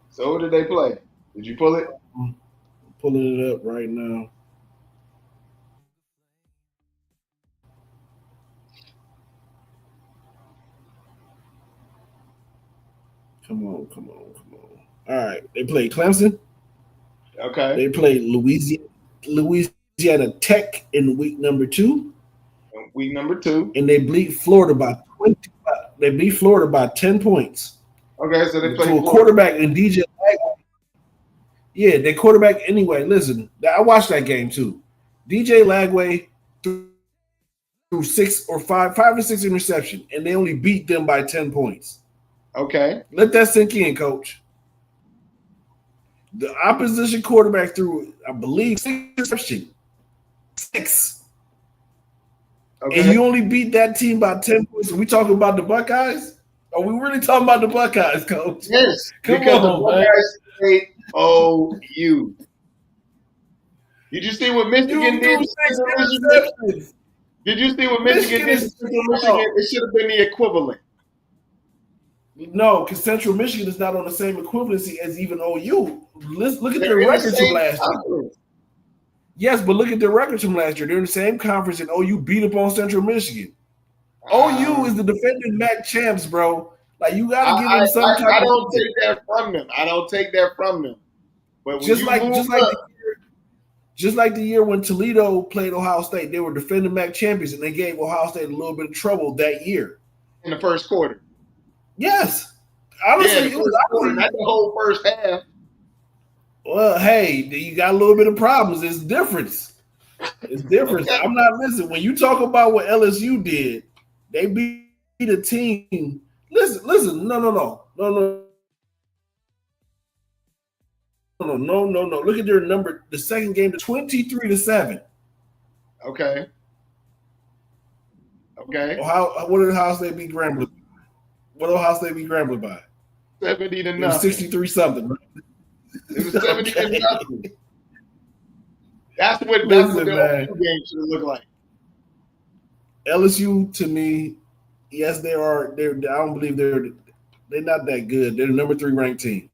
Speaker 2: So who did they play? Did you pull it?
Speaker 3: I'm pulling it up right now. Come on. All right. They played Clemson.
Speaker 2: Okay.
Speaker 3: They played Louisiana Tech in week number 2.
Speaker 2: Week number 2.
Speaker 3: And they beat Florida by 20. They beat Florida by 10 points.
Speaker 2: Okay, so they played
Speaker 3: to a quarterback and DJ Lagway. Yeah, they quarterback anyway. Listen, I watched that game too. DJ Lagway threw 5 or 6 interceptions, and they only beat them by 10 points.
Speaker 2: Okay.
Speaker 3: Let that sink in, coach. The opposition quarterback threw, I believe, 6 interceptions. 6. Okay. And you only beat that team by 10 points. Are we talking about the Buckeyes? Are we really talking about the Buckeyes, coach?
Speaker 2: Yes.
Speaker 3: Come
Speaker 2: because
Speaker 3: on,
Speaker 2: the Buckeyes played OU. Did you see what Michigan did? Did you see what Michigan did? It should have been the equivalent.
Speaker 3: No, because Central Michigan is not on the same equivalency as even OU. Look at their records from last year. Yes, but look at their records from last year. They're in the same conference, and OU beat up on Central Michigan. OU is the defending MAC champs, bro. Like you got to give them some type.
Speaker 2: I don't take that from them. But
Speaker 3: just like the year when Toledo played Ohio State, they were defending MAC champions, and they gave Ohio State a little bit of trouble that year
Speaker 2: in the first quarter.
Speaker 3: Yes, honestly, it was
Speaker 2: not the whole first half.
Speaker 3: Well, hey, you got a little bit of problems. It's different. Okay. I'm not listening. When you talk about what LSU did, they beat a team. Listen. No. Look at their number. The second game, 23-7.
Speaker 2: Okay.
Speaker 3: What did Ohio State beat Grambling? What did Ohio State beat Grambling by?
Speaker 2: 70-0.
Speaker 3: 63 something.
Speaker 2: It was 70-0. That's what the game should look like.
Speaker 3: LSU to me, yes, they are. I don't believe they're not that good. They're the number 3 ranked team.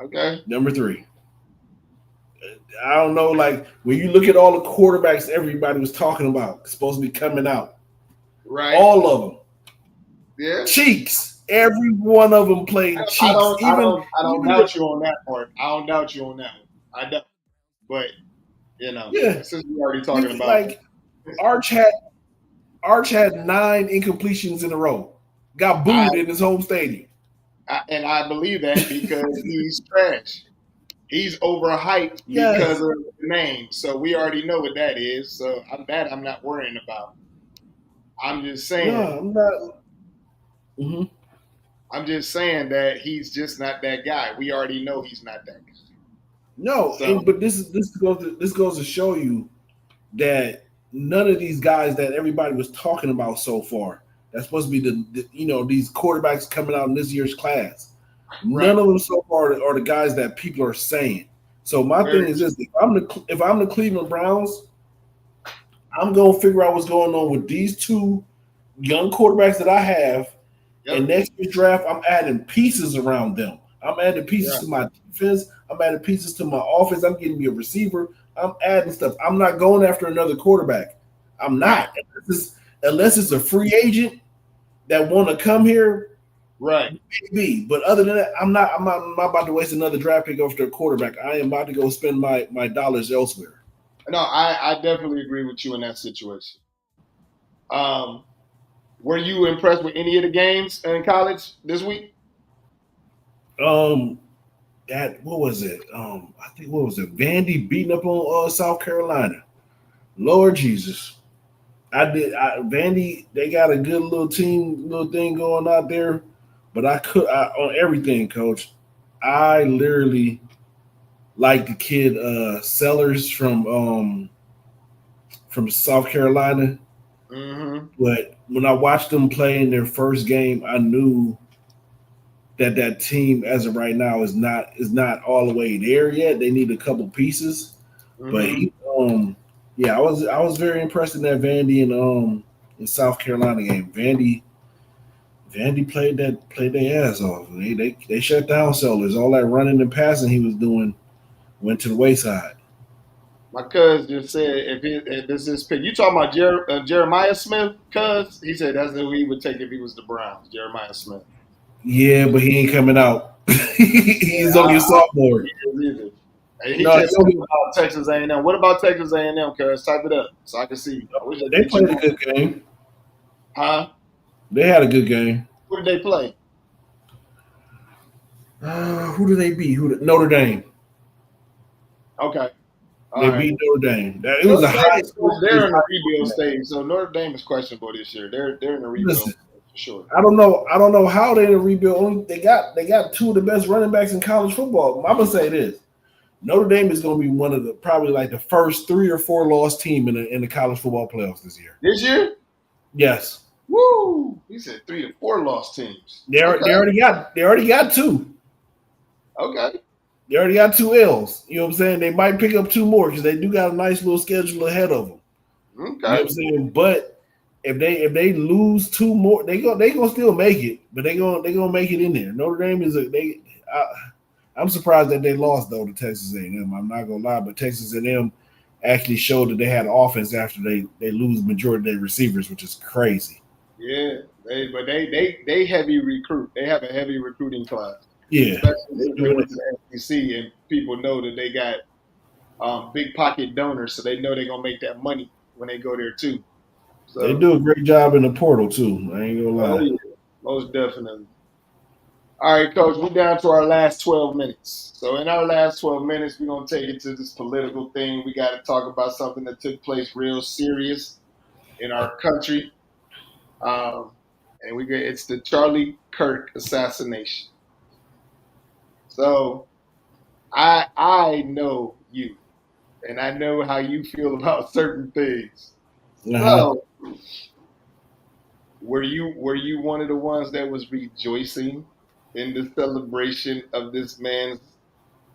Speaker 2: Okay.
Speaker 3: Number 3. I don't know. Like when you look at all the quarterbacks everybody was talking about, supposed to be coming out.
Speaker 2: Right.
Speaker 3: All of them.
Speaker 2: Yeah.
Speaker 3: Cheeks. Every one of them played cheeks.
Speaker 2: I don't doubt you on that part. I don't doubt you on that one. I don't. But since we already talking about
Speaker 3: like Arch had 9 incompletions in a row. Got booed in his home stadium.
Speaker 2: And I believe that because he's trash. He's overhyped because
Speaker 3: Yes.
Speaker 2: of the name. So we already know what that is. So I'm not worrying about. I'm just
Speaker 3: No,
Speaker 2: saying.
Speaker 3: I'm not. Mhm.
Speaker 2: I'm just saying that he's just not that guy. We already know he's not that guy.
Speaker 3: No,
Speaker 2: So
Speaker 3: but this goes to show you that none of these guys that everybody was talking about so far, that's supposed to be these quarterbacks coming out in this year's class.
Speaker 2: right,
Speaker 3: None of them so far are the guys that people are saying. So my thing
Speaker 2: very
Speaker 3: is
Speaker 2: true.
Speaker 3: this: if I'm the Cleveland Browns, I'm gonna figure out what's going on with these two young quarterbacks that I have. And
Speaker 2: Yep.
Speaker 3: next year's draft, I'm adding pieces around them. I'm adding pieces
Speaker 2: Yeah.
Speaker 3: to my defense. I'm adding pieces to my offense. I'm getting me a receiver. I'm adding stuff. I'm not going after another quarterback. I'm
Speaker 2: Right.
Speaker 3: not. Unless it's a free agent that want to come here,
Speaker 2: Right.
Speaker 3: maybe. But other than that, I'm not about to waste another draft pick after a quarterback. I am about to go spend my dollars elsewhere.
Speaker 2: No, I definitely agree with you in that situation. Um, were you impressed with any of the games in college this week?
Speaker 3: Um, that what was it? I think what was it? Vandy beating up on South Carolina. Lord Jesus. Vandy, they got a good little thing going out there, but on everything, coach. I literally like the kid Sellers from South Carolina,
Speaker 2: Mm-hmm.
Speaker 3: but when I watched them play in their first game, I knew that team as of right now is not all the way there yet. They need a couple pieces, but
Speaker 2: Mm-hmm.
Speaker 3: yeah, I was very impressed in that Vandy and in South Carolina game. Vandy played their ass off. They shut down Sellers. All that running and passing he was doing went to the wayside.
Speaker 2: My cuz just said if this is pick, you talking about Jeremiah Smith? Cuz he said that's who he would take if he was the Browns. Jeremiah Smith.
Speaker 3: Yeah, but he ain't coming out. He's
Speaker 2: Yeah,
Speaker 3: only a
Speaker 2: I don't think
Speaker 3: sophomore.
Speaker 2: he is either. And he
Speaker 3: No,
Speaker 2: kept saying about Texas A&M. What about Texas A&M? Cuz type it up so I can see. I wish I could
Speaker 3: they
Speaker 2: get you
Speaker 3: played a
Speaker 2: on.
Speaker 3: good game.
Speaker 2: Huh?
Speaker 3: They had a good game.
Speaker 2: Who did they play?
Speaker 3: Who did they beat? Notre Dame.
Speaker 2: Okay. All
Speaker 3: They
Speaker 2: right.
Speaker 3: beat Notre Dame. It was
Speaker 2: Notre
Speaker 3: a
Speaker 2: Dame
Speaker 3: high
Speaker 2: is
Speaker 3: school.
Speaker 2: they're in a rebuild stage, so Notre Dame is questionable this year. They're in a rebuild
Speaker 3: Listen,
Speaker 2: stage for sure.
Speaker 3: I don't know. I don't know how they in a rebuild. They got two of the best running backs in college football. I'm gonna say this: Notre Dame is gonna be one of the probably like the first 3 or 4 lost team in the college football playoffs this year.
Speaker 2: This year?
Speaker 3: Yes,
Speaker 2: Woo! He said 3 to 4 lost teams.
Speaker 3: they
Speaker 2: Okay.
Speaker 3: already got two.
Speaker 2: Okay.
Speaker 3: They already got 2 L's. You know what I'm saying? They might pick up 2 more because they do got a nice little schedule ahead of them. You know what
Speaker 2: Okay.
Speaker 3: I'm saying? But if they lose 2 more, they gonna still make it. But they gonna make it in there. Notre Dame is a they. I'm surprised that they lost though to Texas A&M. I'm not gonna lie, but Texas A&M actually showed that they had offense after they lose majority of their receivers, which is crazy.
Speaker 2: Yeah. They heavy recruit. They have a heavy recruiting class,
Speaker 3: Yeah,
Speaker 2: especially
Speaker 3: they
Speaker 2: since they
Speaker 3: doing
Speaker 2: went
Speaker 3: it.
Speaker 2: to the SEC and people know that they got big pocket donors, so they know they're gonna make that money when they go there too.
Speaker 3: They
Speaker 2: So,
Speaker 3: do a great job in the portal too. I ain't gonna
Speaker 2: oh
Speaker 3: lie.
Speaker 2: yeah, most definitely. All right, Coach, we're down to our last 12 minutes. So, in our last 12 minutes, we're going to take it to this political thing. We got to talk about something that took place real serious in our country. And it's the Charlie Kirk assassination. So, I know you, and I know how you feel about certain things.
Speaker 3: Uh-huh.
Speaker 2: So, were you one of the ones that was rejoicing in the celebration of this man's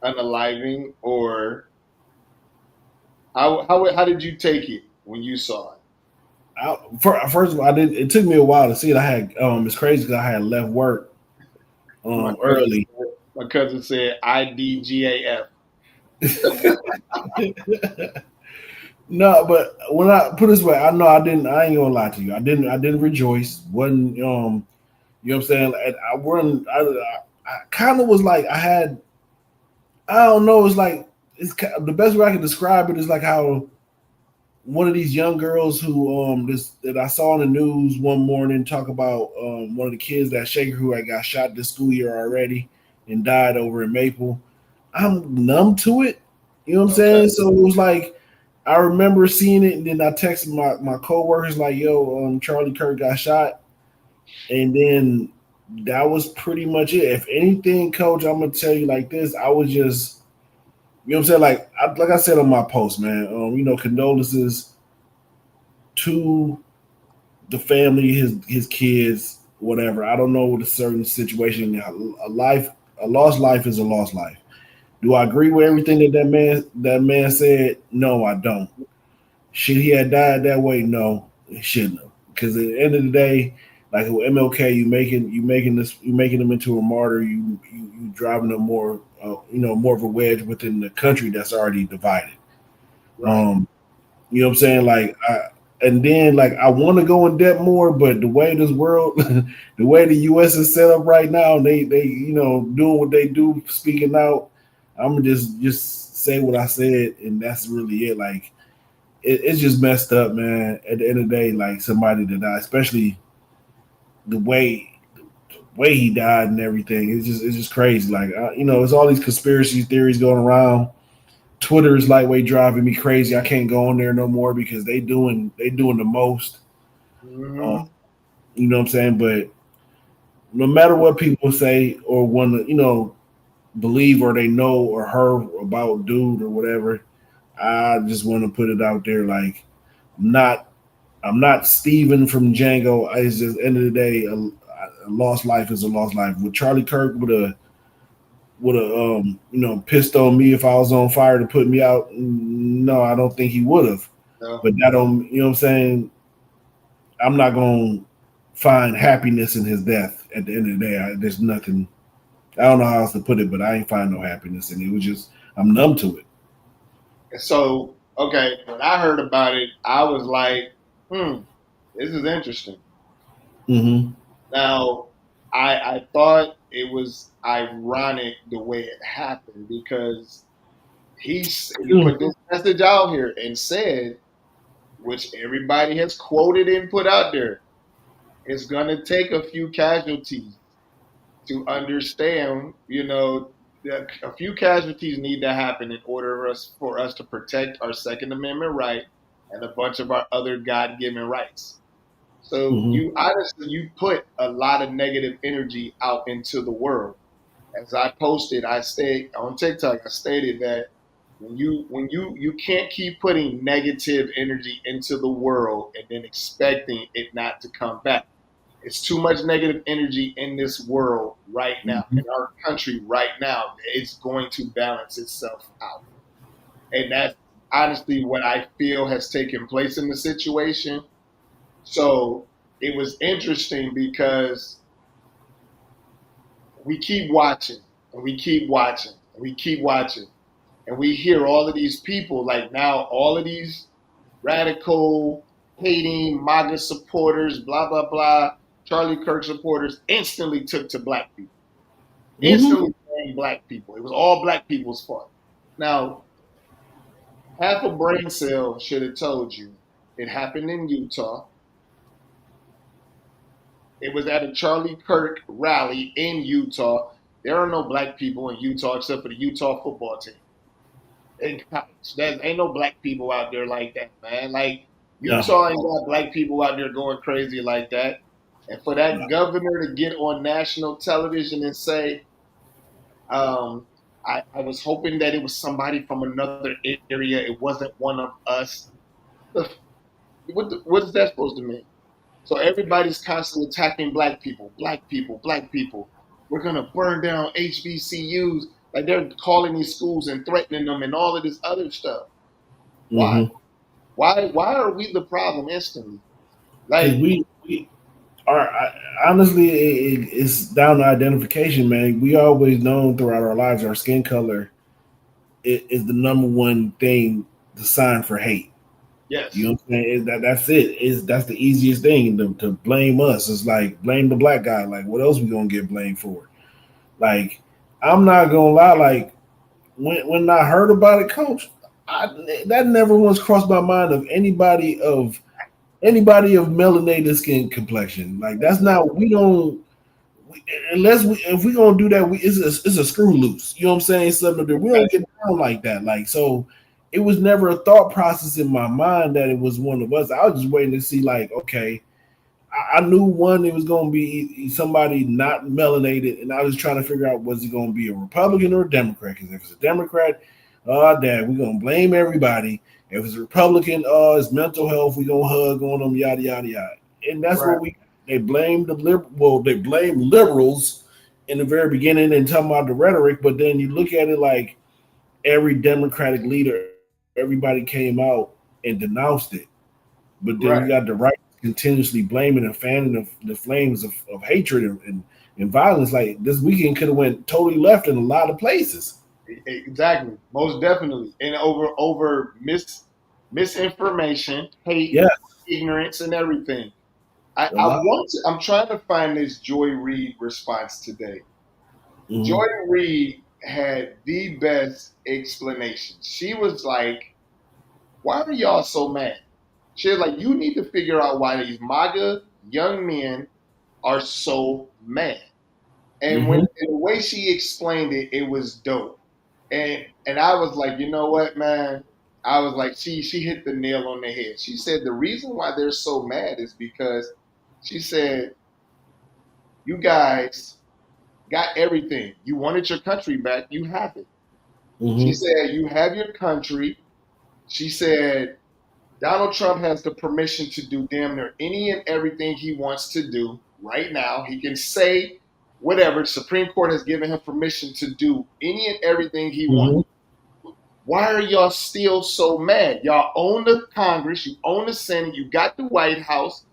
Speaker 2: unaliving, or how did you take it when you saw it?
Speaker 3: First of all, I did. It took me a while to see it. I had it's crazy because I had left work
Speaker 2: My cousin,
Speaker 3: early.
Speaker 2: my cousin said IDGAF.
Speaker 3: No, but when I put it this way, I know I didn't. I ain't gonna lie to you. I didn't rejoice. Wasn't you know what I'm saying? I wasn't. I kind of was like I had. I don't know. It's like the best way I can describe it is like how one of these young girls who this that I saw in the news one morning talk about one of the kids that Shaker who had got shot this school year already and died over in Maple. I'm numb to it. You know what I'm
Speaker 2: Okay.
Speaker 3: saying? So it was like I remember seeing it, and then I texted my coworkers like, "Yo, Charlie Kirk got shot," and then that was pretty much it. If anything, Coach, I'm gonna tell you like this: I was just, you know what I'm saying, like I said on my post, man. Condolences to the family, his kids, whatever. I don't know what a certain situation. A lost life is a lost life. Do I agree with everything that man said? No, I don't. Should he have died that way? No, he shouldn't have. Because at the end of the day, like with MLK, you making him into a martyr. You driving him more, more of a wedge within the country that's already divided.
Speaker 2: Right.
Speaker 3: Um, you know what I'm saying? And then like I want to go in depth more, but the way this world, the way the U.S. is set up right now, they doing what they do, speaking out. I'm gonna just say what I said, and that's really it. Like it's just messed up, man. At the end of the day, like somebody to die, especially the way he died and everything, it's just crazy. Like it's all these conspiracy theories going around. Twitter is lightweight driving me crazy. I can't go on there no more because they doing the most. Uh,
Speaker 2: Hmm.
Speaker 3: you know what I'm saying? But no matter what people say or want to, believe or they know or heard about dude or whatever, I just want to put it out there. Like I'm not I'm not Steven from Django. It's just end of the day, a lost life is a lost life. Would Charlie Kirk would have pissed on me if I was on fire to put me out? No, I don't think he would have.
Speaker 2: No.
Speaker 3: But that don't, you know what I'm saying? I'm not gonna find happiness in his death. At the end of the day, there's nothing. I don't know how else to put it, but I ain't find no happiness in it. It was just I'm numb to it.
Speaker 2: So, okay, when I heard about it, I was like, hmm, this is interesting.
Speaker 3: Mm-hmm.
Speaker 2: Now, I thought it was ironic the way it happened because he put this message out here and said, which everybody has quoted and put out there, it's gonna take a few casualties to understand, that a few casualties need to happen in order for us to protect our Second Amendment right and a bunch of our other God-given rights. So
Speaker 3: Mm-hmm.
Speaker 2: you put a lot of negative energy out into the world. As I posted, I stayed on TikTok. I stated that when you can't keep putting negative energy into the world and then expecting it not to come back. It's too much negative energy in this world right now,
Speaker 3: Mm-hmm.
Speaker 2: in our country right now. It's going to balance itself out. And that's honestly what I feel has taken place in the situation. So it was interesting because we keep watching and we keep watching and we keep watching. And we hear all of these people, like now, all of these radical, hating, MAGA supporters, blah, blah, blah, Charlie Kirk supporters instantly took to black people,
Speaker 3: Mm-hmm.
Speaker 2: instantly blamed black people. It was all black people's fault. Now, half a brain cell should have told you it happened in Utah. It was at a Charlie Kirk rally in Utah. There are no black people in Utah except for the Utah football team in college. There ain't no black people out there like that, man. Like
Speaker 3: No,
Speaker 2: Utah ain't got black people out there going crazy like that. And for that
Speaker 3: no.
Speaker 2: governor to get on national television and say, um, I was hoping that it was somebody from another area. It wasn't one of us. What is that supposed to mean? So everybody's constantly attacking black people, black people, black people. We're gonna burn down HBCUs. Like they're calling these schools and threatening them and all of this other stuff. Why?
Speaker 3: Mm-hmm.
Speaker 2: Why are we the problem instantly?
Speaker 3: Because
Speaker 2: Like,
Speaker 3: we are honestly, it's down to identification, man. We always known throughout our lives our skin color is the number one thing, the sign for hate. You
Speaker 2: yes,
Speaker 3: know what I'm saying? That's it. That's the easiest thing to blame us. It's like blame the black guy. Like what else we gonna get blamed for? Like I'm not gonna lie. Like when I heard about it, Coach, That never once crossed my mind of anybody of melanated skin complexion. Like that's not we don't unless we if we gonna do that, it's a screw loose. You know what I'm saying? Something that we don't get down like that. Like so, it was never a thought process in my mind that it was one of us. I was just waiting to see like, okay, I knew one it was gonna be somebody not melanated, and I was trying to figure out was it gonna be a Republican or a Democrat? Because if it's a Democrat, dad, we're gonna blame everybody. If it's a Republican, it's mental health. We gonna hug on them, yada yada yada. And that's
Speaker 2: Right.
Speaker 3: what they blame they blame liberals in the very beginning and talking about the rhetoric, but then you look at it like every Democratic leader, everybody came out and denounced it. But then you got
Speaker 2: Right.
Speaker 3: the right continuously blaming and fanning the flames of hatred and violence. Like this weekend could have went totally left in a lot of places.
Speaker 2: Exactly. Most definitely. And over misinformation, hate,
Speaker 3: Yeah,
Speaker 2: ignorance, and everything.
Speaker 3: a
Speaker 2: I
Speaker 3: lot.
Speaker 2: want to, I'm trying to find this Joy Reid response today.
Speaker 3: Hmm.
Speaker 2: Joy Reid had the best explanation. She was like, "Why are y'all so mad?" She was like, "You need to figure out why these MAGA young men are so mad." And
Speaker 3: Hmm.
Speaker 2: the way she explained it, it was dope. And I was like, you know what, man? I was like, she hit the nail on the head. She said the reason why they're so mad is because she said you guys got everything. You wanted your country back, you have it. She
Speaker 3: Hmm.
Speaker 2: said you have your country. She said Donald Trump has the permission to do damn near any and everything he wants to do right now. He can say whatever. The Supreme Court has given him permission to do any and everything he wants.
Speaker 3: Hmm.
Speaker 2: Why are y'all still so mad? Y'all own the Congress, you own the Senate, you got the White House,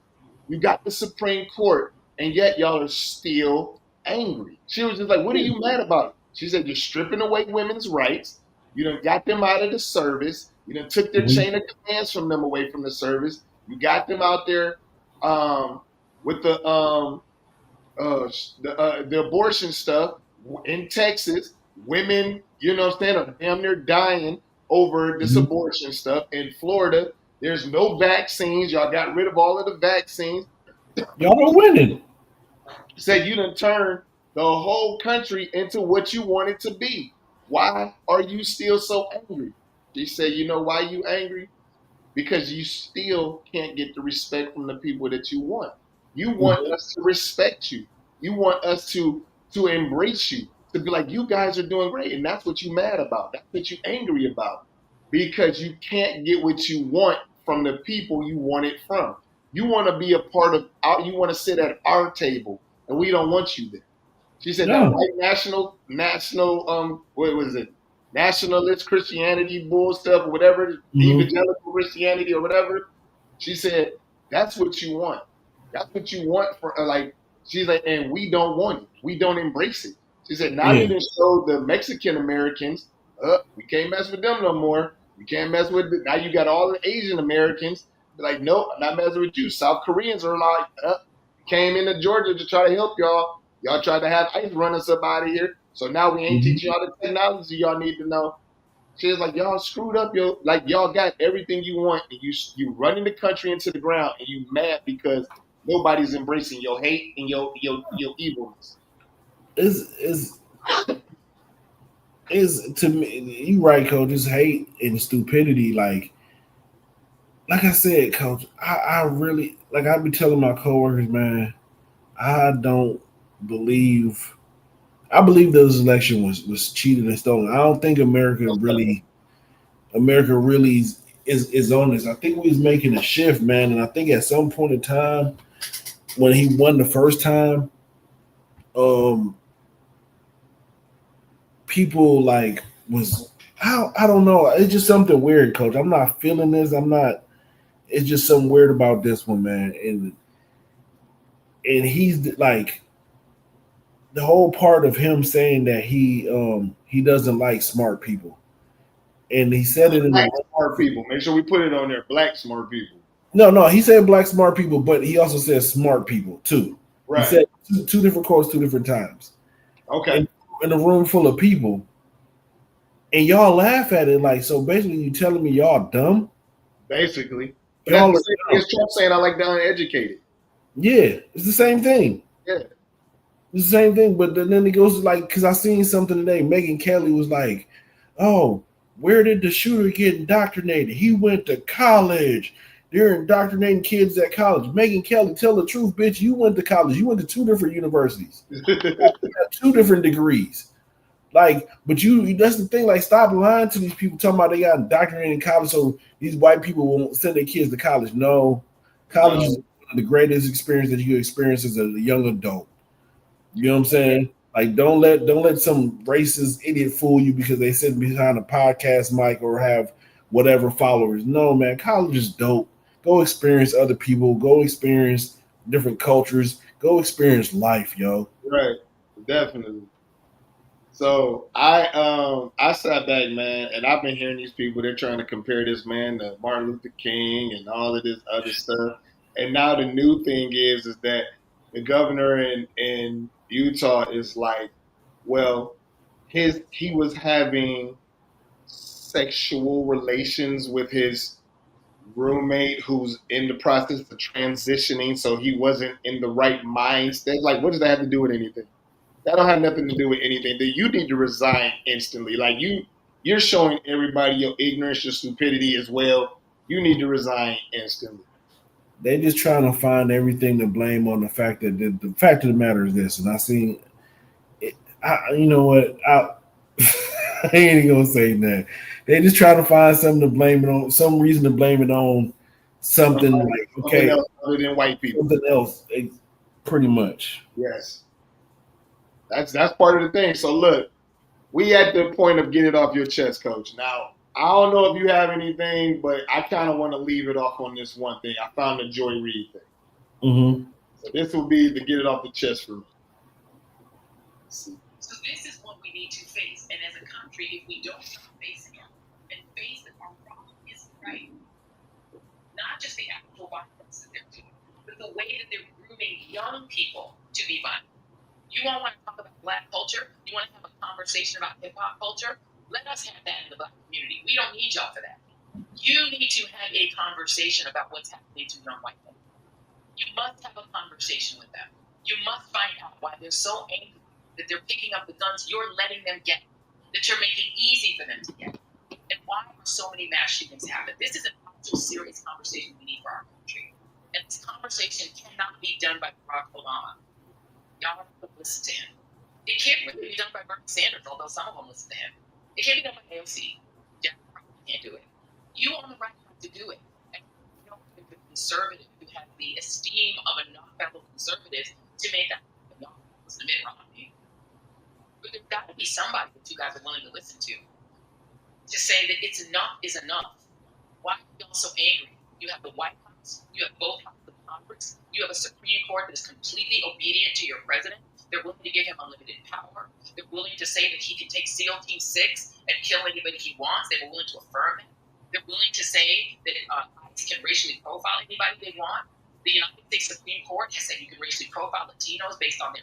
Speaker 2: you got the Supreme Court, and yet y'all are still angry. She was just like, what are you mad about? She said, you're stripping away women's rights. You done got them out of the service. You done took their
Speaker 3: Hmm.
Speaker 2: chain of commands from them away from the service. You got them out there with the abortion stuff in Texas. Women, you know what I'm saying, are damn near dying over this
Speaker 3: Hmm.
Speaker 2: abortion stuff. In Florida, there's no vaccines. Y'all got rid of all of the vaccines.
Speaker 3: Y'all are winning.
Speaker 2: Said you done turned the whole country into what you want it to be. Why are you still so angry? She said, you know why you angry? Because you still can't get the respect from the people that you want. You want
Speaker 3: Hmm.
Speaker 2: us to respect you. You want us to embrace you. To be like, you guys are doing great. And that's what you mad about. That's what you angry about. Because you can't get what you want from the people you want it from. You want to be a part of our, you want to sit at our table, and we don't want you there. She said that
Speaker 3: Yeah.
Speaker 2: white national what was it? Nationalist Christianity bull stuff, or whatever,
Speaker 3: Hmm.
Speaker 2: evangelical Christianity or whatever. She said that's what you want. That's what you want for like. She's like, and we don't want it. We don't embrace it. She said now you
Speaker 3: Yeah.
Speaker 2: didn't show the Mexican Americans. We can't mess with them no more. We can't mess with now. You got all the Asian Americans. Be like, nope, I'm not messing with you. South Koreans are like, came into Georgia to try to help y'all. Y'all tried to have ICE run us up out of here. So now we ain't
Speaker 3: Hmm.
Speaker 2: teaching y'all the technology y'all need to know. She was like, y'all screwed up, yo. Like y'all got everything you want, and you running the country into the ground, and you mad because nobody's embracing your hate and your evilness.
Speaker 3: Is is to me you right, coach. It's hate and stupidity. Like I said, coach, I really like I be telling my coworkers, man, I don't believe I believe this election was cheated and stolen. I don't think America really is on this. I think we was making a shift, man, and I think at some point in time when he won the first time, um, people like was I don't know. It's just something weird, coach. I'm not feeling this. I'm not. It's just something weird about this one, man. And he's like the whole part of him saying that he doesn't like smart people, and he said it in
Speaker 2: Black
Speaker 3: the
Speaker 2: smart people. Make sure we put it on there. Black smart people.
Speaker 3: no, he said black smart people, but he also said smart people too. He
Speaker 2: Right.
Speaker 3: said two different quotes, two different times.
Speaker 2: Okay.
Speaker 3: In in a room full of people, and y'all laugh at it like, so basically you telling me y'all dumb?
Speaker 2: Basically. But that's
Speaker 3: Y'all
Speaker 2: the
Speaker 3: are
Speaker 2: same thing
Speaker 3: dumb.
Speaker 2: as Trump saying I like the uneducated.
Speaker 3: Yeah, it's the same thing.
Speaker 2: Yeah.
Speaker 3: It's the same thing, but then it goes like, because I seen something today. Megan Kelly was like, "Oh, where did the shooter get indoctrinated? He went to college. They're indoctrinating kids at college." Megan Kelly, tell the truth, bitch. You went to college. You went to two different universities. You got two different degrees. Like, but that's the thing. Like, stop lying to these people talking about they got indoctrinated in college, so these white people won't send their kids to college. No, college is
Speaker 2: No.
Speaker 3: one of the greatest experience that you experience as a young adult. You know what I'm saying? Like, don't let some racist idiot fool you because they sit behind a podcast mic or have whatever followers. No, man, college is dope. Go experience other people. Go experience different cultures. Go experience life, yo.
Speaker 2: Right. Definitely. So I sat back, man, and I've been hearing these people. They're trying to compare this man to Martin Luther King and all of this other stuff. And now the new thing is that the governor in Utah is like, well, he was having sexual relations with his roommate who's in the process of transitioning, so he wasn't in the right mindset. Like, what does that have to do with anything? That don't have nothing to do with anything. That you need to resign instantly. Like you're showing everybody your ignorance, your stupidity as well. You need to resign instantly.
Speaker 3: They just trying to find everything to blame on the fact that the fact of the matter is this, and I seen it. You know what? I ain't even gonna say that. They just try to find something to blame it on, some reason to blame it on something like
Speaker 2: Something
Speaker 3: okay,
Speaker 2: else other than white people.
Speaker 3: something else, pretty much.
Speaker 2: Yes, that's part of the thing. So look, we at the point of get it off your chest, coach. Now I don't know if you have anything, but I kind of want to leave it off on this one thing. I found the Joy Reid thing.
Speaker 3: Mm-hmm.
Speaker 2: So this will be the get it off the chest for me. Let's see.
Speaker 4: So this is what we need to face. And as a country, if we don't start facing it and face that our problem isn't right, not just the actual violence that they're doing, but the way that they're grooming young people to be violent. You all want to talk about Black culture? You want to have a conversation about hip hop culture? Let us have that in the Black community. We don't need y'all for that. You need to have a conversation about what's happening to young white men. You must have a conversation with them. You must find out why they're so angry that they're picking up the guns you're letting them get, that you're making easy for them to get. And why are so many mass shootings happen? This is an actual serious conversation we need for our country. And this conversation cannot be done by Barack Obama. Y'all have to listen to him. It can't really be done by Bernie Sanders, although some of them listen to him. It can't be done by AOC. Jack probably can't do it. You on the right have to do it. And you don't have a conservative who has the esteem of enough fellow conservatives to make that happen. Y'all listen to Mitt Romney. But there's got to be somebody that you guys are willing to listen to say that it's enough is enough. Why are y'all so angry? You have the White House, you have both houses of Congress, you have a Supreme Court that is completely obedient to your president. They're willing to give him unlimited power. They're willing to say that he can take SEAL Team 6 and kill anybody he wants. They were willing to affirm it. They're willing to say that ICE can racially profile anybody they want. The United States Supreme Court has said you can racially profile Latinos based on the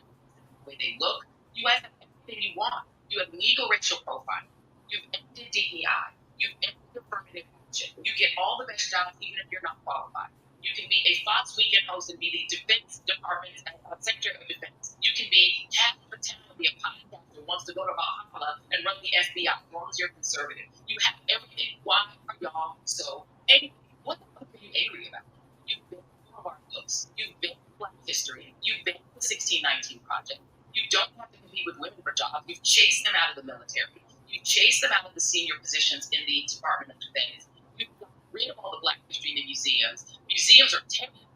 Speaker 4: way they look. You guys have everything you want. You have legal racial profiling. You've ended DEI. You've ended affirmative action. You get all the best jobs even if you're not qualified. You can be a Fox Weekend host and be the Defense Department's Secretary of Defense. You can be Cat Patel, be a podcaster who wants to go to Valhalla and run the FBI as long as you're conservative. You have everything. Why are y'all so angry? What the fuck are you angry about? You've been all of our books. You've been Black history. You've been the 1619 Project. You don't have to compete with women for jobs. You've chased them out of the military. You chase them out of the senior positions in the Department of Defense. You got rid of all the Black history in the museums. Museums are terrible.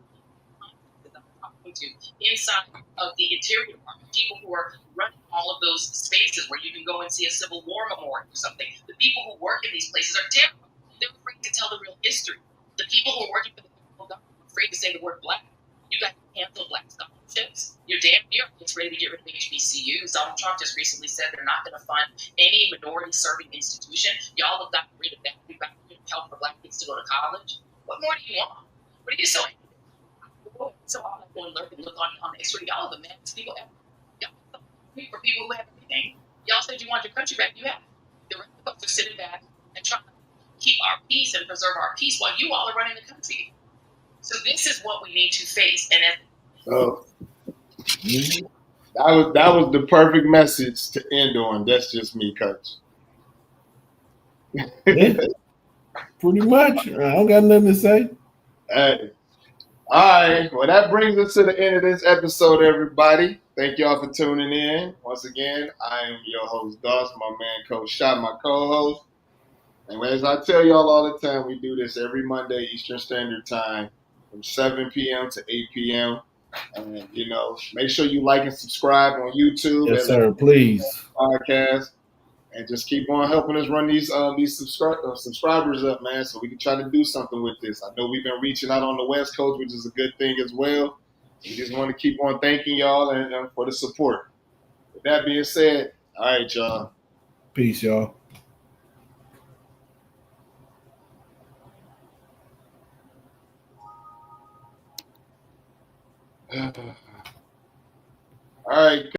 Speaker 4: That I'm talking to inside of the Interior Department, people who are running all of those spaces where you can go and see a Civil War memorial or something. The people who work in these places are terrible. They're afraid to tell the real history. The people who are working for the federal government are afraid to say the word Black. You guys cancel Black scholarships. You're damn near just ready to get rid of HBCUs. Donald Trump just recently said they're not going to fund any minority-serving institution. Y'all have gotten rid of that. You've gotten rid of help for Black kids to go to college. What more do you want? What are you so angry? So all I go and lurk and look on history. Y'all are the maddest people ever. Y'all are so angry for people who have everything. Y'all said you want your country back. You have it. The rest of us are sitting back and trying to keep our peace and preserve our peace while you all are running the country. So this is what we need to face. And as
Speaker 2: So that was the perfect message to end on. That's just me, Coach.
Speaker 3: Yeah, pretty much. I don't got nothing to say.
Speaker 2: Hey. All right. Well, that brings us to the end of this episode, everybody. Thank y'all for tuning in. Once again, I am your host, Doss, my man, Coach Shot, my co-host. And as I tell y'all all the time, we do this every Monday, Eastern Standard Time, from 7 p.m. to 8 p.m. And, make sure you like and subscribe on YouTube
Speaker 3: Yes,
Speaker 2: as
Speaker 3: sir. Please.
Speaker 2: a podcast. And just keep on helping us run these subscribers up, man, so we can try to do something with this. I know we've been reaching out on the West Coast, which is a good thing as well. We just want to keep on thanking y'all and for the support. With that being said, all right, y'all.
Speaker 3: Peace, y'all.
Speaker 2: All right.